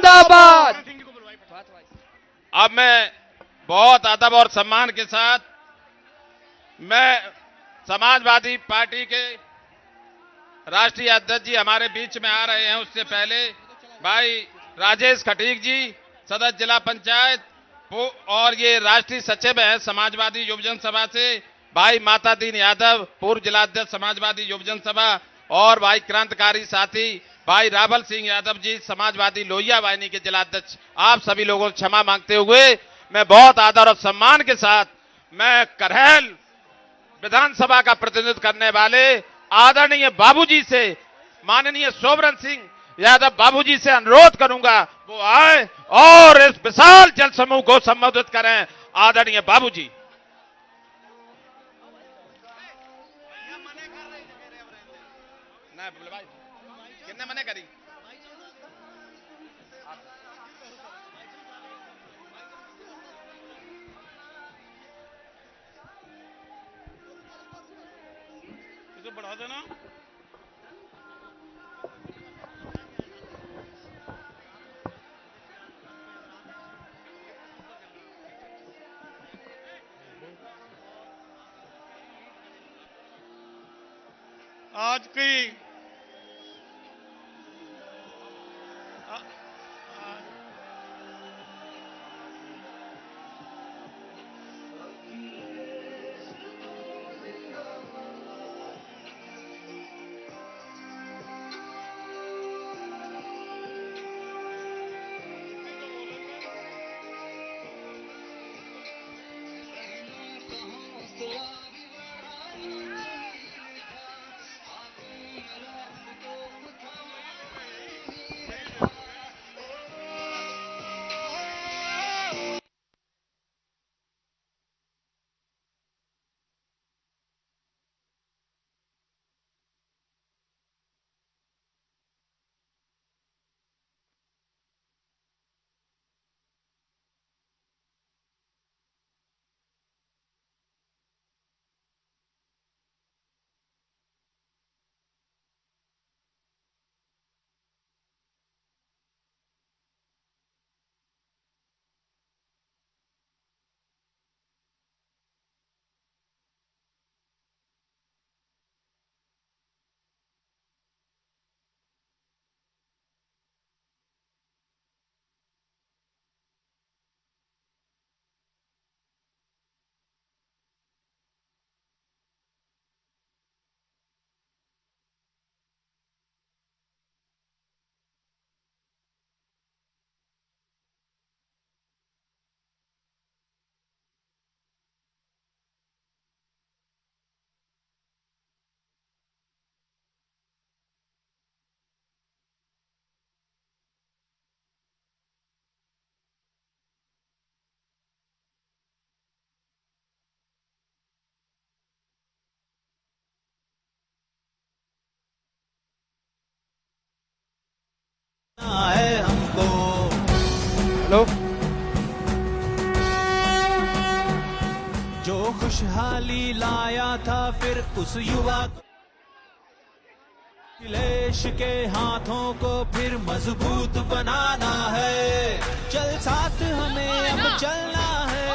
जिंदाबाद। अब मैं बहुत अदब और सम्मान के साथ मैं समाजवादी पार्टी के राष्ट्रीय अध्यक्ष जी हमारे बीच में आ रहे हैं, उससे पहले भाई राजेश खटीक जी सदस्य जिला पंचायत और ये राष्ट्रीय सचिव है समाजवादी युवजन सभा से भाई माता दीन यादव पूर्व जिलाध्यक्ष समाजवादी युवजन सभा और भाई क्रांतिकारी साथी भाई रावल सिंह यादव जी समाजवादी लोहिया वाहिनी के जिलाध्यक्ष, आप सभी लोगों से क्षमा मांगते हुए मैं बहुत आदर और सम्मान के साथ मैं करहल विधानसभा का प्रतिनिधित्व करने वाले आदरणीय बाबूजी से माननीय सोबरन सिंह यादव बाबूजी से अनुरोध करूंगा वो आए और इस विशाल जल समूह को संबोधित करें। आदरणीय बाबूजी। कितने मने करी इसे बढ़ा देना। आज की हेलो। जो खुशहाली लाया था फिर उस युवा को अखिलेश के हाथों को फिर मजबूत बनाना है। चल साथ हमें अब चलना है,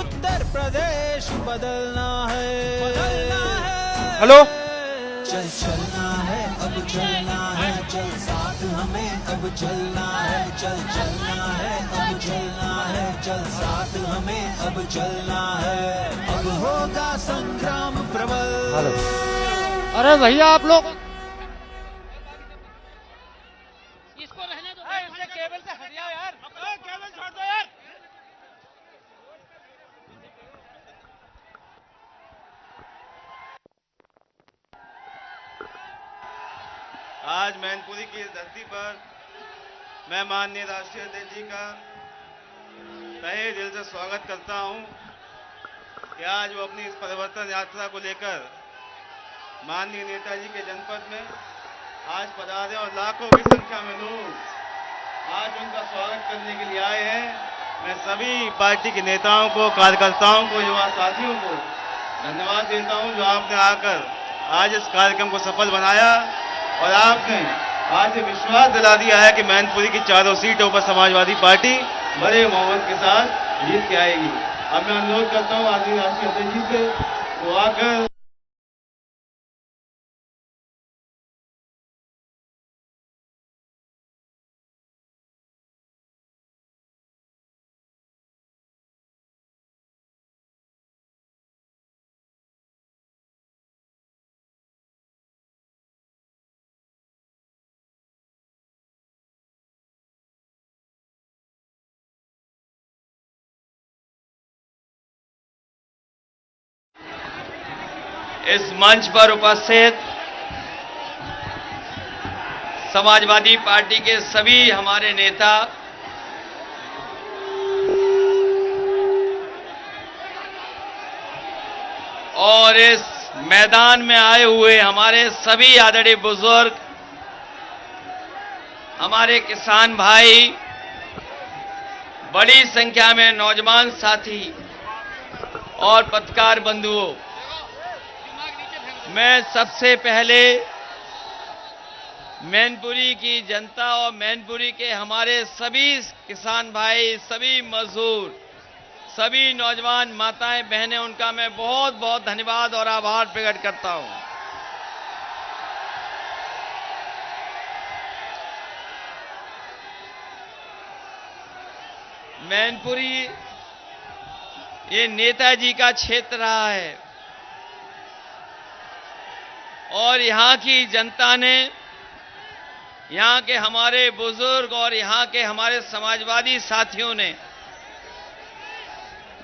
उत्तर प्रदेश बदलना है। हेलो। चल चलना है अब चलना है, चल साथ हमें अब चलना है। चल चलना है अब चलना है, चल साथ हमें अब चलना है। अब होगा संग्राम प्रबल। अरे भैया आप लोग इसको रहने दो, केबल से हट जाओ यार, केबल छोड़ दो यार। आज मैनपुरी की इस धरती पर मैं माननीय राष्ट्रीय अध्यक्ष जी का तहे दिल से स्वागत करता हूं कि आज वो अपनी इस परिवर्तन यात्रा को लेकर माननीय नेताजी के जनपद में आज पधारे और लाखों की संख्या में लोग आज उनका स्वागत करने के लिए आए हैं। मैं सभी पार्टी के नेताओं को, कार्यकर्ताओं को, युवा साथियों को धन्यवाद देता हूं जो आपने आकर आज इस कार्यक्रम को सफल बनाया और आपने आज विश्वास दिला दिया है कि मैनपुरी की चारों सीटों पर समाजवादी पार्टी बड़े मोहब्बत के साथ जीत के आएगी। अब मैं अनुरोध करता हूं आदरणीय राष्ट्रीय अध्यक्ष जी से वो आकर इस मंच पर उपस्थित समाजवादी पार्टी के सभी हमारे नेता, और इस मैदान में आए हुए हमारे सभी आदरणीय बुजुर्ग, हमारे किसान भाई, बड़ी संख्या में नौजवान साथी और पत्रकार बंधुओं, मैं सबसे पहले मैनपुरी की जनता और मैनपुरी के हमारे सभी किसान भाई, सभी मजदूर, सभी नौजवान माताएं बहनें, उनका मैं बहुत बहुत धन्यवाद और आभार प्रकट करता हूं। मैनपुरी ये नेताजी का क्षेत्र रहा है और यहां की जनता ने, यहां के हमारे बुजुर्ग और यहां के हमारे समाजवादी साथियों ने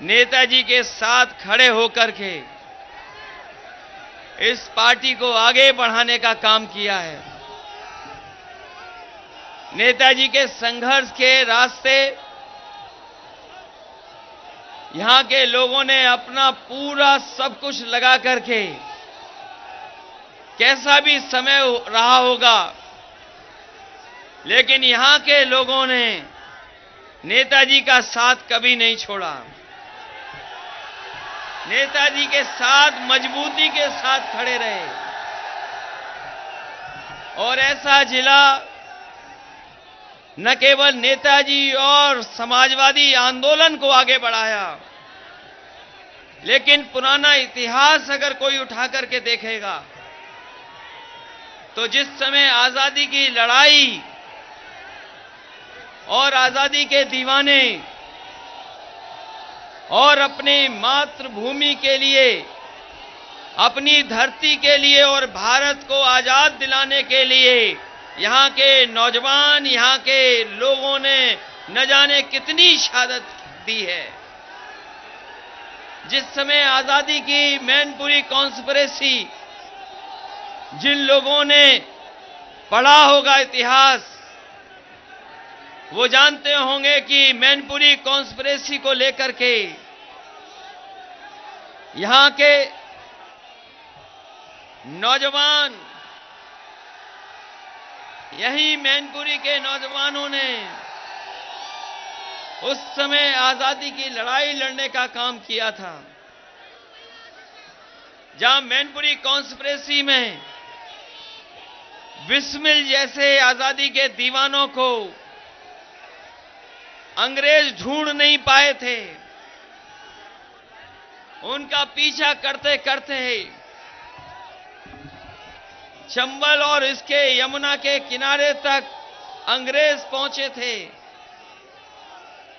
नेताजी के साथ खड़े होकर के इस पार्टी को आगे बढ़ाने का काम किया है। नेताजी के संघर्ष के रास्ते यहां के लोगों ने अपना पूरा सब कुछ लगा करके, कैसा भी समय रहा होगा, लेकिन यहां के लोगों ने नेताजी का साथ कभी नहीं छोड़ा। नेताजी के साथ मजबूती के साथ खड़े रहे और ऐसा जिला न केवल नेताजी और समाजवादी आंदोलन को आगे बढ़ाया, लेकिन पुराना इतिहास अगर कोई उठा करके देखेगा तो जिस समय आजादी की लड़ाई और आजादी के दीवाने और अपनी मातृभूमि के लिए, अपनी धरती के लिए और भारत को आजाद दिलाने के लिए यहां के नौजवान, यहां के लोगों ने न जाने कितनी शहादत दी है। जिस समय आजादी की मैनपुरी कॉन्स्पिरेसी, जिन लोगों ने पढ़ा होगा इतिहास, वो जानते होंगे कि मैनपुरी कॉन्स्पिरेसी को लेकर के यहां के नौजवान, यही मैनपुरी के नौजवानों ने उस समय आजादी की लड़ाई लड़ने का काम किया था। जहां मैनपुरी कॉन्स्पिरेसी में बिस्मिल जैसे आजादी के दीवानों को अंग्रेज ढूंढ नहीं पाए थे, उनका पीछा करते करते चंबल और इसके यमुना के किनारे तक अंग्रेज पहुंचे थे,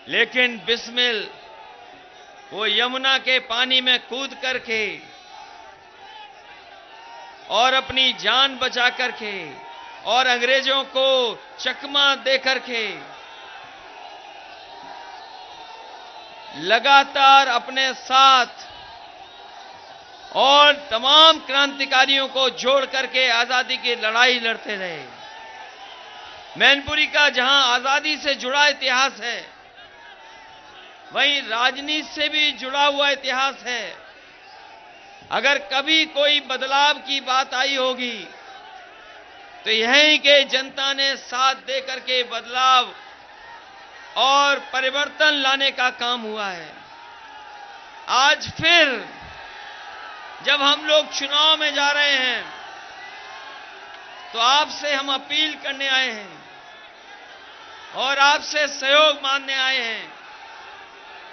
लेकिन बिस्मिल वो यमुना के पानी में कूद करके और अपनी जान बचा करके और अंग्रेजों को चकमा दे करके लगातार अपने साथ और तमाम क्रांतिकारियों को जोड़ करके आजादी की लड़ाई लड़ते रहे। मैनपुरी का जहां आजादी से जुड़ा इतिहास है, वहीं राजनीति से भी जुड़ा हुआ इतिहास है। अगर कभी कोई बदलाव की बात आई होगी तो यहीं के जनता ने साथ देकर के बदलाव और परिवर्तन लाने का काम हुआ है। आज फिर जब हम लोग चुनाव में जा रहे हैं तो आपसे हम अपील करने आए हैं और आपसे सहयोग मांगने आए हैं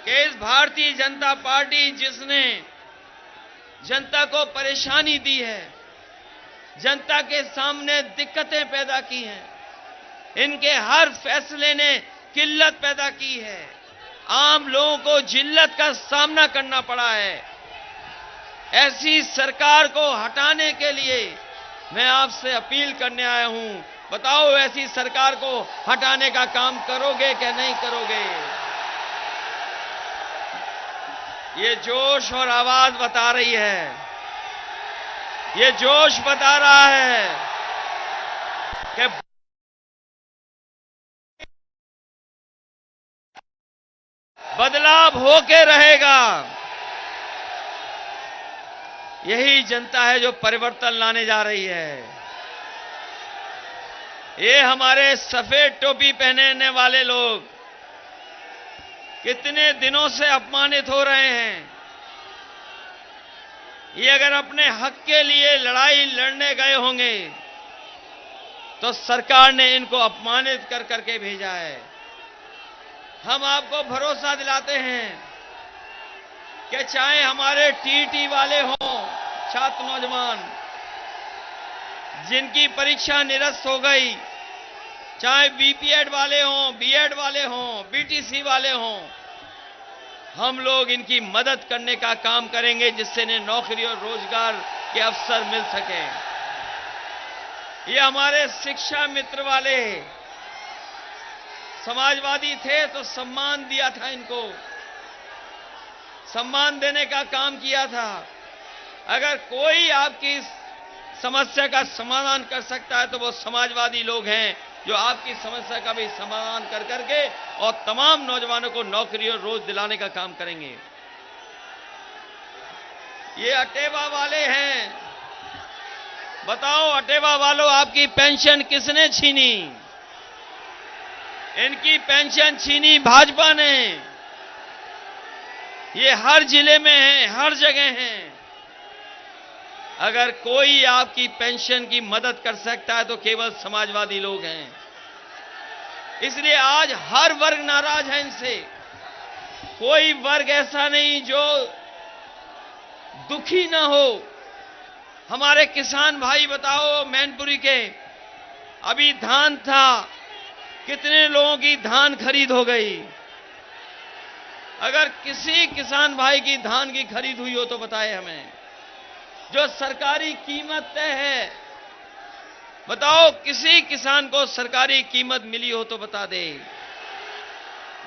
कि इस भारतीय जनता पार्टी जिसने जनता को परेशानी दी है, जनता के सामने दिक्कतें पैदा की हैं, इनके हर फैसले ने किल्लत पैदा की है, आम लोगों को जिल्लत का सामना करना पड़ा है। ऐसी सरकार को हटाने के लिए मैं आपसे अपील करने आया हूं। बताओ, ऐसी सरकार को हटाने का काम करोगे क्या नहीं करोगे? ये जोश और आवाज बता रही है, ये जोश बता रहा है कि बदलाव होके रहेगा। यही जनता है जो परिवर्तन लाने जा रही है। ये हमारे सफेद टोपी पहनने वाले लोग कितने दिनों से अपमानित हो रहे हैं। ये अगर अपने हक के लिए लड़ाई लड़ने गए होंगे तो सरकार ने इनको अपमानित कर करके भेजा है। हम आपको भरोसा दिलाते हैं कि चाहे हमारे टीटी वाले हों, छात्र नौजवान जिनकी परीक्षा निरस्त हो गई, चाहे बीपीएड वाले हों, बीएड वाले हों, बीटीसी वाले हों, हम लोग इनकी मदद करने का काम करेंगे जिससे इन्हें नौकरी और रोजगार के अवसर मिल सके। ये हमारे शिक्षा मित्र वाले समाजवादी थे तो सम्मान दिया था, इनको सम्मान देने का काम किया था। अगर कोई आपकी समस्या का समाधान कर सकता है तो वो समाजवादी लोग हैं जो आपकी समस्या का भी समाधान कर करके और तमाम नौजवानों को नौकरी और रोज दिलाने का काम करेंगे। ये अटेवा वाले हैं, बताओ अटेवा वालों, आपकी पेंशन किसने छीनी? इनकी पेंशन छीनी भाजपा ने। ये हर जिले में है, हर जगह है। अगर कोई आपकी पेंशन की मदद कर सकता है तो केवल समाजवादी लोग हैं। इसलिए आज हर वर्ग नाराज है इनसे। कोई वर्ग ऐसा नहीं जो दुखी ना हो। हमारे किसान भाई बताओ, मैनपुरी के अभी धान था, कितने लोगों की धान खरीद हो गई? अगर किसी किसान भाई की धान की खरीद हुई हो तो बताए हमें। जो सरकारी कीमत तय है, बताओ किसी किसान को सरकारी कीमत मिली हो तो बता दे।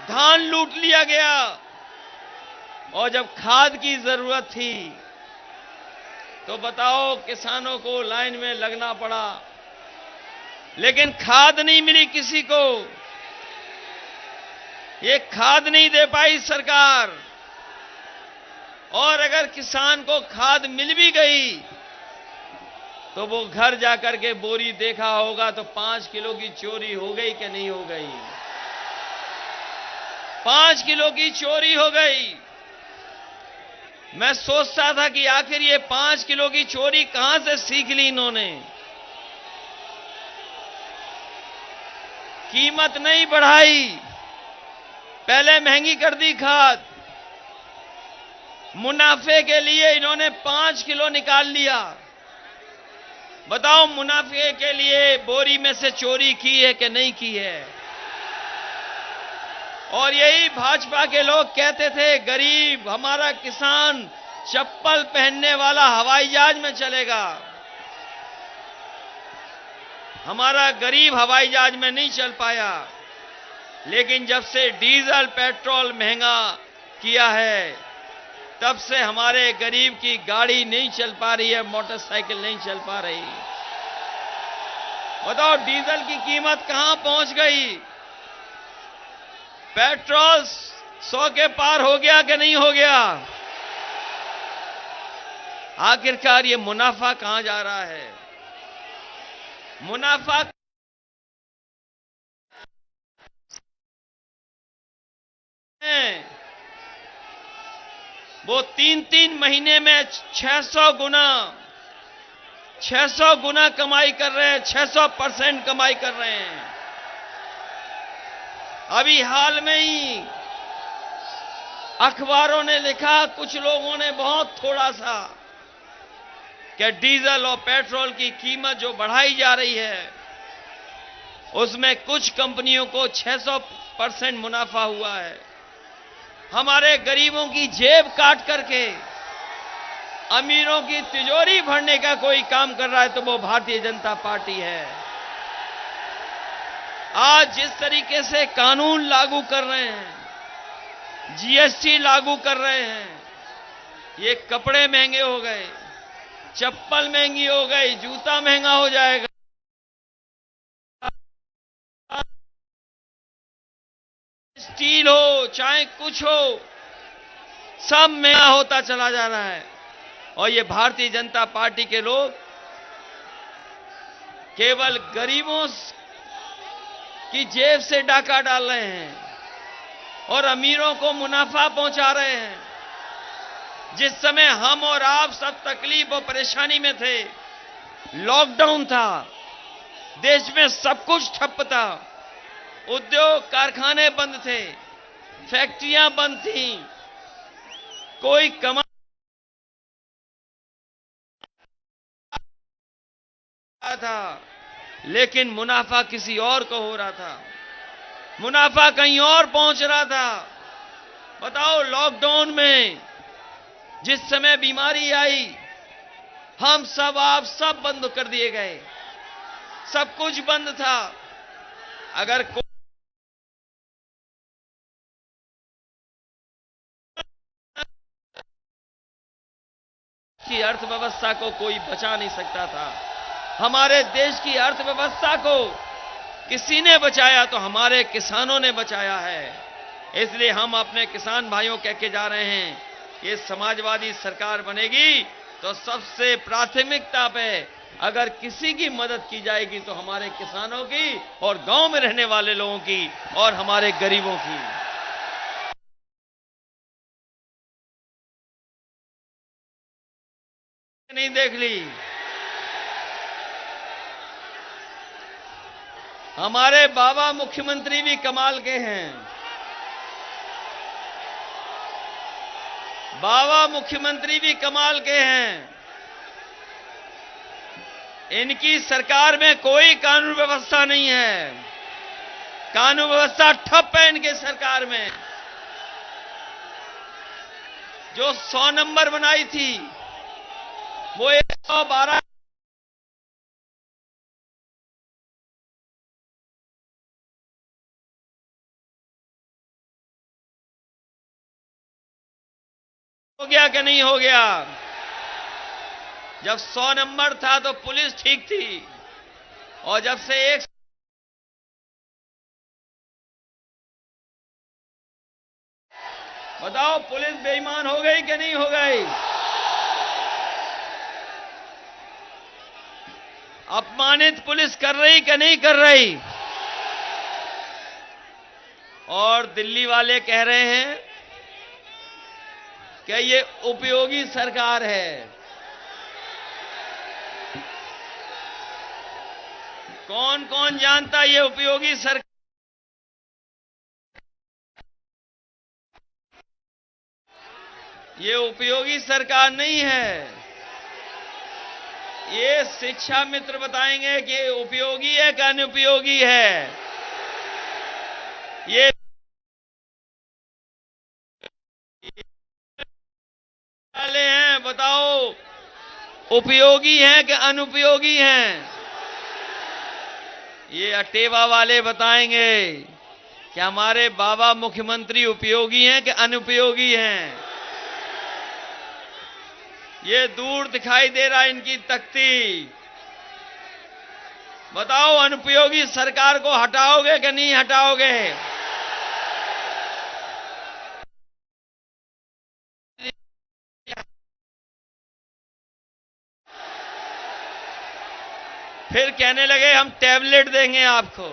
धान लूट लिया गया और जब खाद की जरूरत थी तो बताओ किसानों को लाइन में लगना पड़ा, लेकिन खाद नहीं मिली किसी को। ये खाद नहीं दे पाई सरकार। और अगर किसान को खाद मिल भी गई तो वो घर जाकर के बोरी देखा होगा तो 5 किलो की चोरी हो गई कि नहीं हो गई? 5 किलो की चोरी हो गई। मैं सोचता था कि आखिर ये 5 किलो की चोरी कहां से सीख ली इन्होंने। कीमत नहीं बढ़ाई, पहले महंगी कर दी खाद। मुनाफे के लिए इन्होंने 5 किलो निकाल लिया। बताओ मुनाफे के लिए बोरी में से चोरी की है कि नहीं की है? और यही भाजपा के लोग कहते थे गरीब हमारा किसान चप्पल पहनने वाला हवाई जहाज में चलेगा। हमारा गरीब हवाई जहाज में नहीं चल पाया। लेकिन जब से डीजल पेट्रोल महंगा किया है तब से हमारे गरीब की गाड़ी नहीं चल पा रही है, मोटरसाइकिल नहीं चल पा रही। बताओ डीजल की कीमत कहां पहुंच गई? पेट्रोल 100 के पार हो गया कि नहीं हो गया? आखिरकार ये मुनाफा कहां जा रहा है? मुनाफा वो 3-3 महीने में 600 गुना 600 गुना कमाई कर रहे हैं, 600% कमाई कर रहे हैं। अभी हाल में ही अखबारों ने लिखा, कुछ लोगों ने बहुत थोड़ा सा, कि डीजल और पेट्रोल की कीमत जो बढ़ाई जा रही है उसमें कुछ कंपनियों को 600% मुनाफा हुआ है। हमारे गरीबों की जेब काट करके अमीरों की तिजोरी भरने का कोई काम कर रहा है तो वो भारतीय जनता पार्टी है। आज जिस तरीके से कानून लागू कर रहे हैं, जीएसटी लागू कर रहे हैं, ये कपड़े महंगे हो गए, चप्पल महंगी हो गई, जूता महंगा हो जाएगा, स्टील हो चाहे कुछ हो, सब महंगा होता चला जा रहा है। और ये भारतीय जनता पार्टी के लोग केवल गरीबों की जेब से डाका डाल रहे हैं और अमीरों को मुनाफा पहुंचा रहे हैं। जिस समय हम और आप सब तकलीफ और परेशानी में थे, लॉकडाउन था, देश में सब कुछ ठप था, उद्योग कारखाने बंद थे, फैक्ट्रियां बंद थीं, कोई कमा था, लेकिन मुनाफा किसी और को हो रहा था, मुनाफा कहीं और पहुंच रहा था। बताओ, लॉकडाउन में जिस समय बीमारी आई, हम सब आप सब बंद कर दिए गए, सब कुछ बंद था। अगर की अर्थव्यवस्था को कोई बचा नहीं सकता था। हमारे देश की अर्थव्यवस्था को किसी ने बचाया तो हमारे किसानों ने बचाया है। इसलिए हम अपने किसान भाइयों कह के जा रहे हैं, ये समाजवादी सरकार बनेगी तो सबसे प्राथमिकता पे अगर किसी की मदद की जाएगी तो हमारे किसानों की और गांव में रहने वाले लोगों की और हमारे गरीबों की। नहीं देख ली, हमारे बाबा मुख्यमंत्री भी कमाल के हैं। बाबा मुख्यमंत्री भी कमाल के हैं। इनकी सरकार में कोई कानून व्यवस्था नहीं है, कानून व्यवस्था ठप है इनके सरकार में। जो 100 नंबर बनाई थी वो 112 हो गया कि नहीं हो गया? जब 100 नंबर था तो पुलिस ठीक थी, और जब से एक बताओ पुलिस बेईमान हो गई कि नहीं हो गई? अपमानित पुलिस कर रही कि नहीं कर रही? और दिल्ली वाले कह रहे हैं कि ये उपयोगी सरकार है। कौन कौन जानता ये उपयोगी सरकार? ये उपयोगी सरकार नहीं है। ये शिक्षा मित्र बताएंगे कि उपयोगी है कि अनुपयोगी है। ये वाले हैं, बताओ उपयोगी हैं कि अनुपयोगी हैं? ये अटेवा वाले बताएंगे कि हमारे बाबा मुख्यमंत्री उपयोगी हैं कि अनुपयोगी हैं। ये दूर दिखाई दे रहा है इनकी तख्ती। बताओ अनुपयोगी सरकार को हटाओगे कि नहीं हटाओगे? फिर कहने लगे हम टैबलेट देंगे आपको,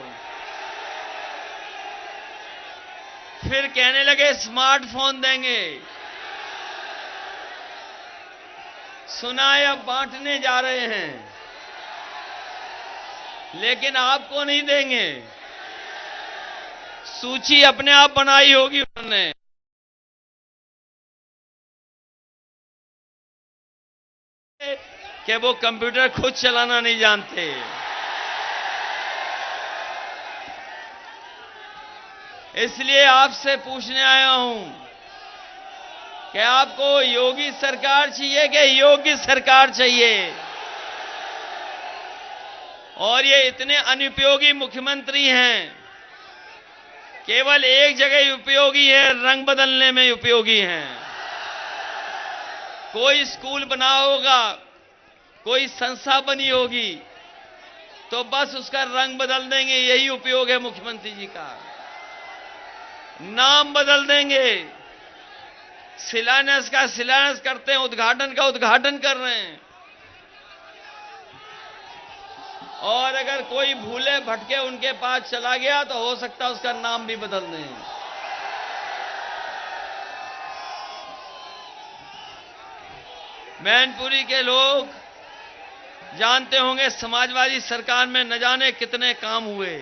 फिर कहने लगे स्मार्टफोन देंगे। सुना है अब बांटने जा रहे हैं। लेकिन आपको नहीं देंगे। सूची अपने आप बनाई होगी उन्होंने। कि वो कंप्यूटर खुद चलाना नहीं जानते। इसलिए आपसे पूछने आया हूं कि आपको योगी सरकार चाहिए कि योग्य सरकार चाहिए? और ये इतने अनुपयोगी मुख्यमंत्री हैं, केवल एक जगह उपयोगी है, रंग बदलने में उपयोगी हैं। कोई स्कूल बना होगा, कोई संस्था बनी होगी, तो बस उसका रंग बदल देंगे, यही उपयोग है मुख्यमंत्री जी का। नाम बदल देंगे, शिलान्यास का शिलान्यास करते हैं, उद्घाटन का उद्घाटन कर रहे हैं। और अगर कोई भूले भटके उनके पास चला गया तो हो सकता है उसका नाम भी बदल दें। मैनपुरी के लोग जानते होंगे समाजवादी सरकार में न जाने कितने काम हुए।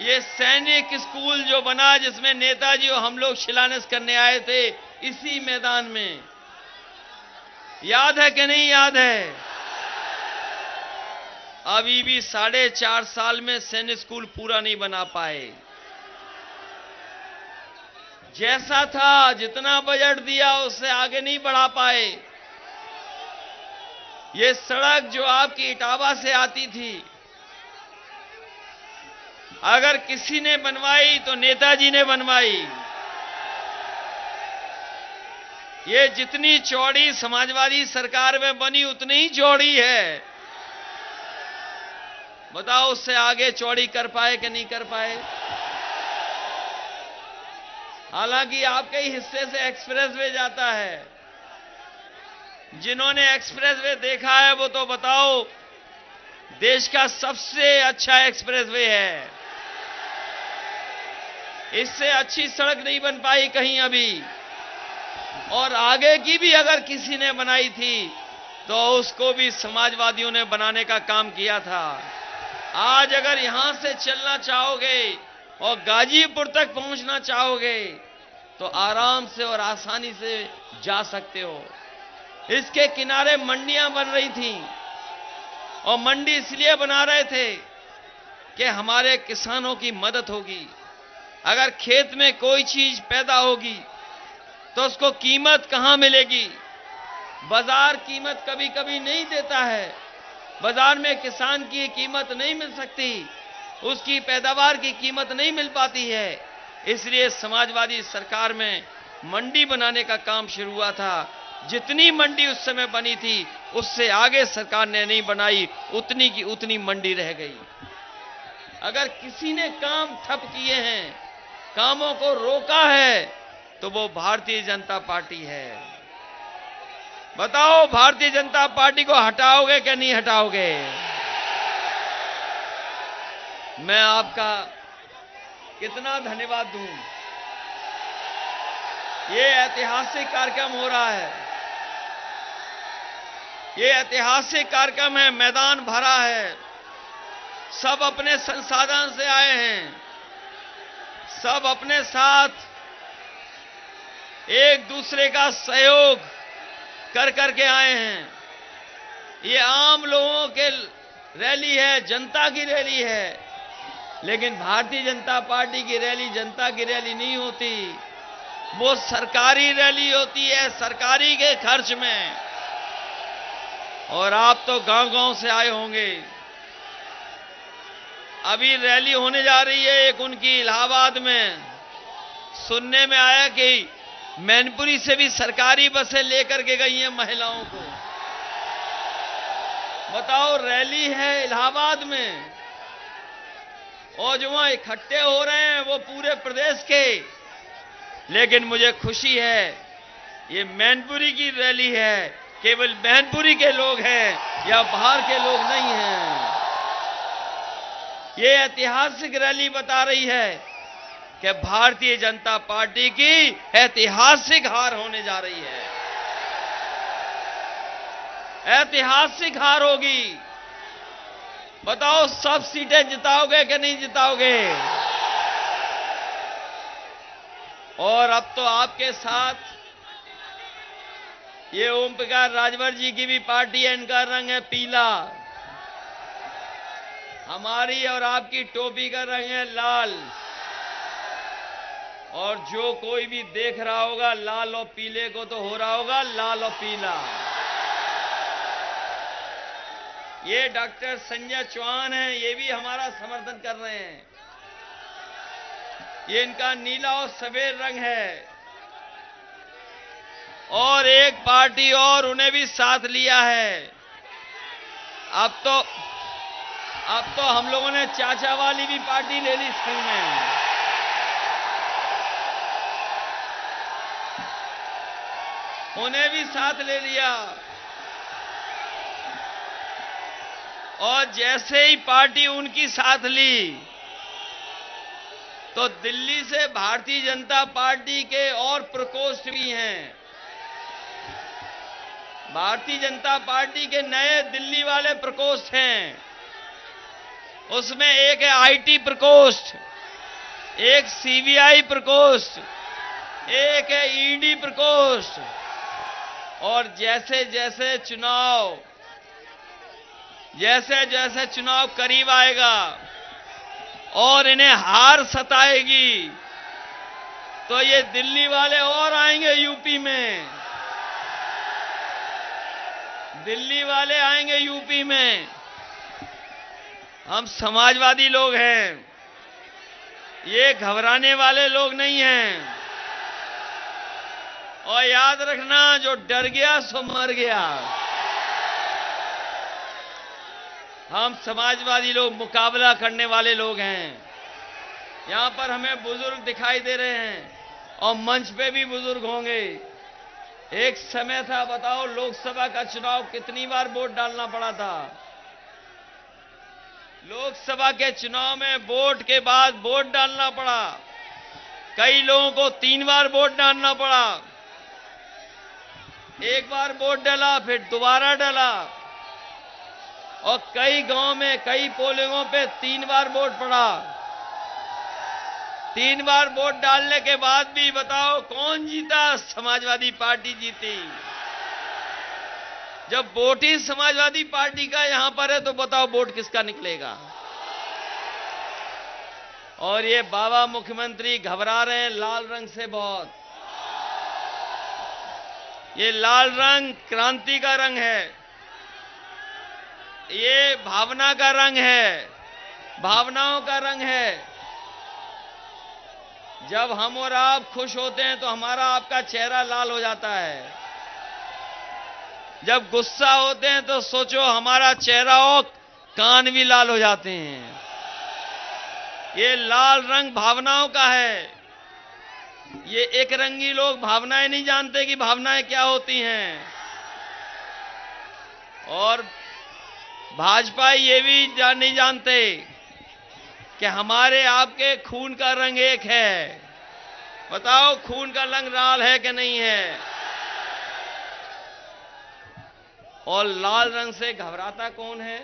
ये सैनिक स्कूल जो बना, जिसमें नेताजी और हम लोग शिलान्यास करने आए थे इसी मैदान में, याद है कि नहीं याद है? अभी भी 4.5 साल में सैनिक स्कूल पूरा नहीं बना पाए। जैसा था, जितना बजट दिया उससे आगे नहीं बढ़ा पाए। ये सड़क जो आपकी इटावा से आती थी, अगर किसी ने बनवाई तो नेताजी ने बनवाई। ये जितनी चौड़ी समाजवादी सरकार में बनी उतनी ही चौड़ी है। बताओ उससे आगे चौड़ी कर पाए कि नहीं कर पाए? हालांकि आपके ही हिस्से से एक्सप्रेसवे जाता है। जिन्होंने एक्सप्रेसवे देखा है वो तो बताओ, देश का सबसे अच्छा एक्सप्रेसवे है। इससे अच्छी सड़क नहीं बन पाई कहीं अभी। और आगे की भी अगर किसी ने बनाई थी तो उसको भी समाजवादियों ने बनाने का काम किया था। आज अगर यहां से चलना चाहोगे और गाजीपुर तक पहुंचना चाहोगे तो आराम से और आसानी से जा सकते हो। इसके किनारे मंडियां बन रही थी, और मंडी इसलिए बना रहे थे कि हमारे किसानों की मदद होगी। अगर खेत में कोई चीज पैदा होगी तो उसको कीमत कहां मिलेगी? बाजार कीमत कभी कभी नहीं देता है। बाजार में किसान की कीमत नहीं मिल सकती, उसकी पैदावार की कीमत नहीं मिल पाती है। इसलिए समाजवादी सरकार में मंडी बनाने का काम शुरू हुआ था। जितनी मंडी उस समय बनी थी उससे आगे सरकार ने नहीं बनाई, उतनी की उतनी मंडी रह गई। अगर किसी ने काम ठप किए हैं, कामों को रोका है, तो वो भारतीय जनता पार्टी है। बताओ, भारतीय जनता पार्टी को हटाओगे कि नहीं हटाओगे? मैं आपका कितना धन्यवाद दूं। ये ऐतिहासिक कार्यक्रम हो रहा है, ये ऐतिहासिक कार्यक्रम है। मैदान भरा है, सब अपने संसाधन से आए हैं, सब अपने साथ एक दूसरे का सहयोग कर करके आए हैं। ये आम लोगों के रैली है, जनता की रैली है। लेकिन भारतीय जनता पार्टी की रैली जनता की रैली नहीं होती, वो सरकारी रैली होती है, सरकारी के खर्च में। और आप तो गांव-गांव से आए होंगे। अभी रैली होने जा रही है एक उनकी इलाहाबाद में। सुनने में आया कि मैनपुरी से भी सरकारी बसें लेकर के गई हैं महिलाओं को। बताओ, रैली है इलाहाबाद में, और जो वहां इकट्ठे हो रहे हैं वो पूरे प्रदेश के। लेकिन मुझे खुशी है, ये मैनपुरी की रैली है, केवल मैनपुरी के लोग हैं या बाहर के लोग नहीं हैं। ये ऐतिहासिक रैली बता रही है कि भारतीय जनता पार्टी की ऐतिहासिक हार होने जा रही है। ऐतिहासिक हार होगी। बताओ सब सीटें जिताओगे कि नहीं जिताओगे? और अब तो आपके साथ ये ओम प्रकाश राजभर जी की भी पार्टी है, इनका रंग है पीला। हमारी और आपकी टोपी का रंग है लाल। और जो कोई भी देख रहा होगा लाल और पीले को, तो हो रहा होगा लाल और पीला। ये डॉक्टर संजय चौहान हैं, ये भी हमारा समर्थन कर रहे हैं। ये इनका नीला और सफेद रंग है। और एक पार्टी और उन्हें भी साथ लिया है। अब तो हम लोगों ने चाचा वाली भी पार्टी ले ली संग में। उन्हें भी साथ ले लिया। और जैसे ही पार्टी उनकी साथ ली, तो दिल्ली से भारतीय जनता पार्टी के और प्रकोष्ठ भी हैं। भारतीय जनता पार्टी के नए दिल्ली वाले प्रकोष्ठ हैं। उसमें एक है आईटी प्रकोष्ठ, एक सीबीआई प्रकोष्ठ, एक है ईडी प्रकोष्ठ। और जैसे जैसे चुनाव करीब आएगा और इन्हें हार सताएगी, तो ये दिल्ली वाले और आएंगे यूपी में। दिल्ली वाले आएंगे यूपी में। हम समाजवादी लोग हैं, ये घबराने वाले लोग नहीं हैं। और याद रखना, जो डर गया सो मर गया। हम समाजवादी लोग मुकाबला करने वाले लोग हैं। यहां पर हमें बुजुर्ग दिखाई दे रहे हैं और मंच पे भी बुजुर्ग होंगे। एक समय था, बताओ लोकसभा का चुनाव कितनी बार वोट डालना पड़ा था। लोकसभा के चुनाव में वोट के बाद वोट डालना पड़ा। कई लोगों को 3 बार वोट डालना पड़ा। एक बार वोट डाला, फिर दोबारा डाला। और कई गांव में, कई पोलिंगों पे 3 बार वोट पड़ा। 3 बार वोट डालने के बाद भी बताओ कौन जीता? समाजवादी पार्टी जीती। जब वोट ही समाजवादी पार्टी का यहां पर है, तो बताओ वोट किसका निकलेगा? और ये बाबा मुख्यमंत्री घबरा रहे हैं लाल रंग से बहुत। ये लाल रंग क्रांति का रंग है, ये भावना का रंग है, भावनाओं का रंग है। जब हम और आप खुश होते हैं तो हमारा आपका चेहरा लाल हो जाता है। जब गुस्सा होते हैं तो सोचो हमारा चेहरा और कान भी लाल हो जाते हैं। ये लाल रंग भावनाओं का है। ये एक रंगी लोग भावनाएं नहीं जानते कि भावनाएं क्या होती हैं। और भाजपा ये भी नहीं जानते कि हमारे आपके खून का रंग एक है। बताओ खून का रंग लाल है कि नहीं है? और लाल रंग से घबराता कौन है?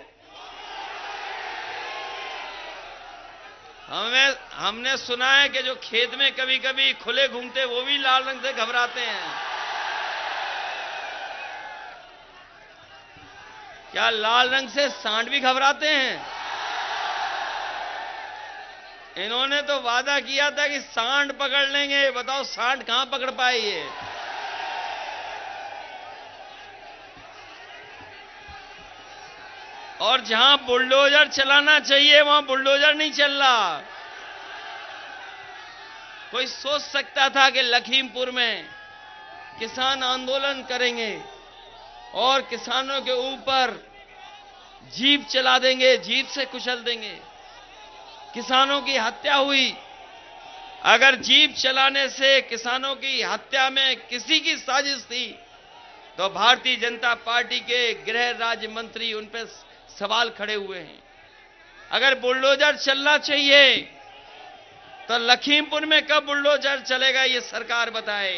हमने सुना है कि जो खेत में कभी कभी खुले घूमते, वो भी लाल रंग से घबराते हैं। क्या लाल रंग से सांड भी घबराते हैं? इन्होंने तो वादा किया था कि सांड पकड़ लेंगे। बताओ सांड कहां पकड़ पाए ये? और जहां बुलडोजर चलाना चाहिए वहां बुलडोजर नहीं चल रहा। कोई सोच सकता था कि लखीमपुर में किसान आंदोलन करेंगे और किसानों के ऊपर जीप चला देंगे, जीप से कुचल देंगे। किसानों की हत्या हुई। अगर जीप चलाने से किसानों की हत्या में किसी की साजिश थी, तो भारतीय जनता पार्टी के गृह राज्य मंत्री उन पर सवाल खड़े हुए हैं। अगर बुलडोजर चलना चाहिए तो लखीमपुर में कब बुलडोजर चलेगा, ये सरकार बताए।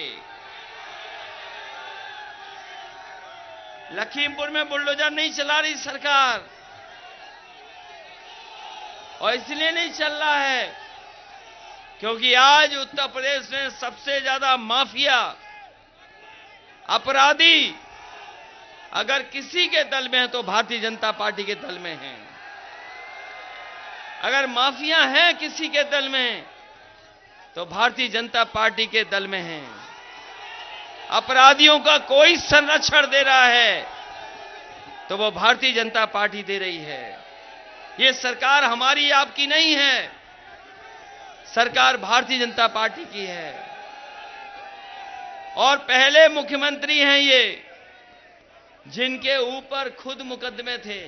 लखीमपुर में बुलडोजर नहीं चला रही सरकार। और इसलिए नहीं चल रहा है क्योंकि आज उत्तर प्रदेश में सबसे ज्यादा माफिया अपराधी अगर किसी के दल में है तो भारतीय जनता पार्टी के दल में है। अगर माफिया हैं किसी के दल में तो भारतीय जनता पार्टी के दल में है। अपराधियों का कोई संरक्षण दे रहा है तो वो भारतीय जनता पार्टी दे रही है। ये सरकार हमारी आपकी नहीं है, सरकार भारतीय जनता पार्टी की है। और पहले मुख्यमंत्री हैं ये जिनके ऊपर खुद मुकदमे थे।